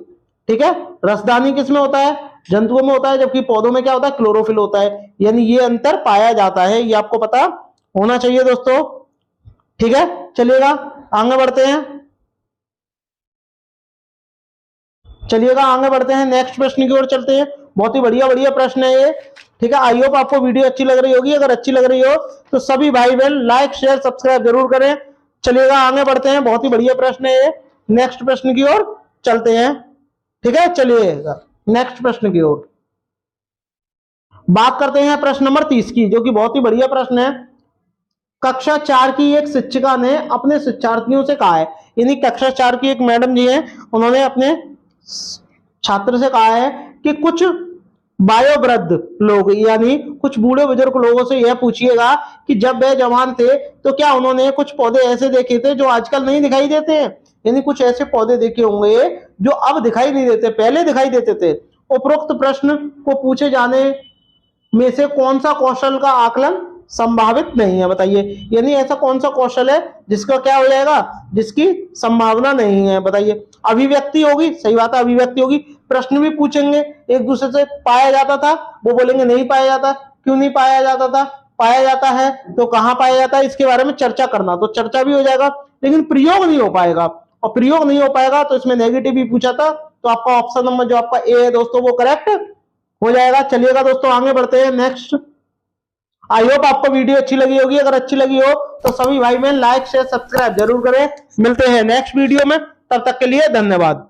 ठीक है। रसदानी किसमें होता है? जंतुओं में होता है, जबकि पौधों में क्या होता है? क्लोरोफिल होता है। यानी ये अंतर पाया जाता है, ये आपको पता होना चाहिए दोस्तों, ठीक है। चलिएगा आगे बढ़ते हैं नेक्स्ट प्रश्न की ओर चलते हैं। बहुत ही बढ़िया प्रश्न है ये, ठीक है। आई होप आपको वीडियो अच्छी लग रही होगी। अगर अच्छी लग रही हो तो सभी भाई बहन लाइक शेयर सब्सक्राइब जरूर करें। चलिएगा आगे बढ़ते हैं, बहुत ही बढ़िया प्रश्न है ये। नेक्स्ट प्रश्न की ओर चलते हैं, ठीक है। चलिएगा नेक्स्ट प्रश्न की ओर बात करते हैं प्रश्न नंबर 30 की, जो कि बहुत ही बढ़िया प्रश्न है। कक्षा 4 की एक शिक्षिका ने अपने शिक्षार्थियों से कहा है, यानी कक्षा 4 की एक मैडम जी हैं, उन्होंने अपने छात्र से कहा है कि कुछ वयोवृद्ध लोग, यानी कुछ बूढ़े बुजुर्ग लोगों से यह पूछिएगा कि जब वे जवान थे तो क्या उन्होंने कुछ पौधे ऐसे देखे थे जो आजकल नहीं दिखाई देते हैं। यानी कुछ ऐसे पौधे देखे होंगे जो अब दिखाई नहीं देते, पहले दिखाई देते थे। उपरोक्त प्रश्न को पूछे जाने में से कौन सा कौशल का आकलन संभावित नहीं है? बताइए। यानी ऐसा कौन सा कौशल है जिसका क्या हो जाएगा? जिसकी संभावना नहीं है। बताइए। अभिव्यक्ति होगी, सही बात है, अभिव्यक्ति होगी। प्रश्न भी पूछेंगे एक दूसरे से, पाया जाता था, वो बोलेंगे नहीं पाया जाता। क्यों नहीं पाया जाता था? पाया जाता है तो कहां पाया जाता है, इसके बारे में चर्चा करना, तो चर्चा भी हो जाएगा, लेकिन प्रयोग नहीं हो पाएगा। और प्रयोग नहीं हो पाएगा तो इसमें नेगेटिव भी पूछा था, तो आपका ऑप्शन नंबर जो आपका ए है दोस्तों वो करेक्ट हो जाएगा। चलिएगा दोस्तों आगे बढ़ते हैं नेक्स्ट। आई होप आपको वीडियो अच्छी लगी होगी। अगर अच्छी लगी हो तो सभी भाई बहन लाइक शेयर सब्सक्राइब जरूर करें। मिलते हैं नेक्स्ट वीडियो में, तब तक के लिए धन्यवाद।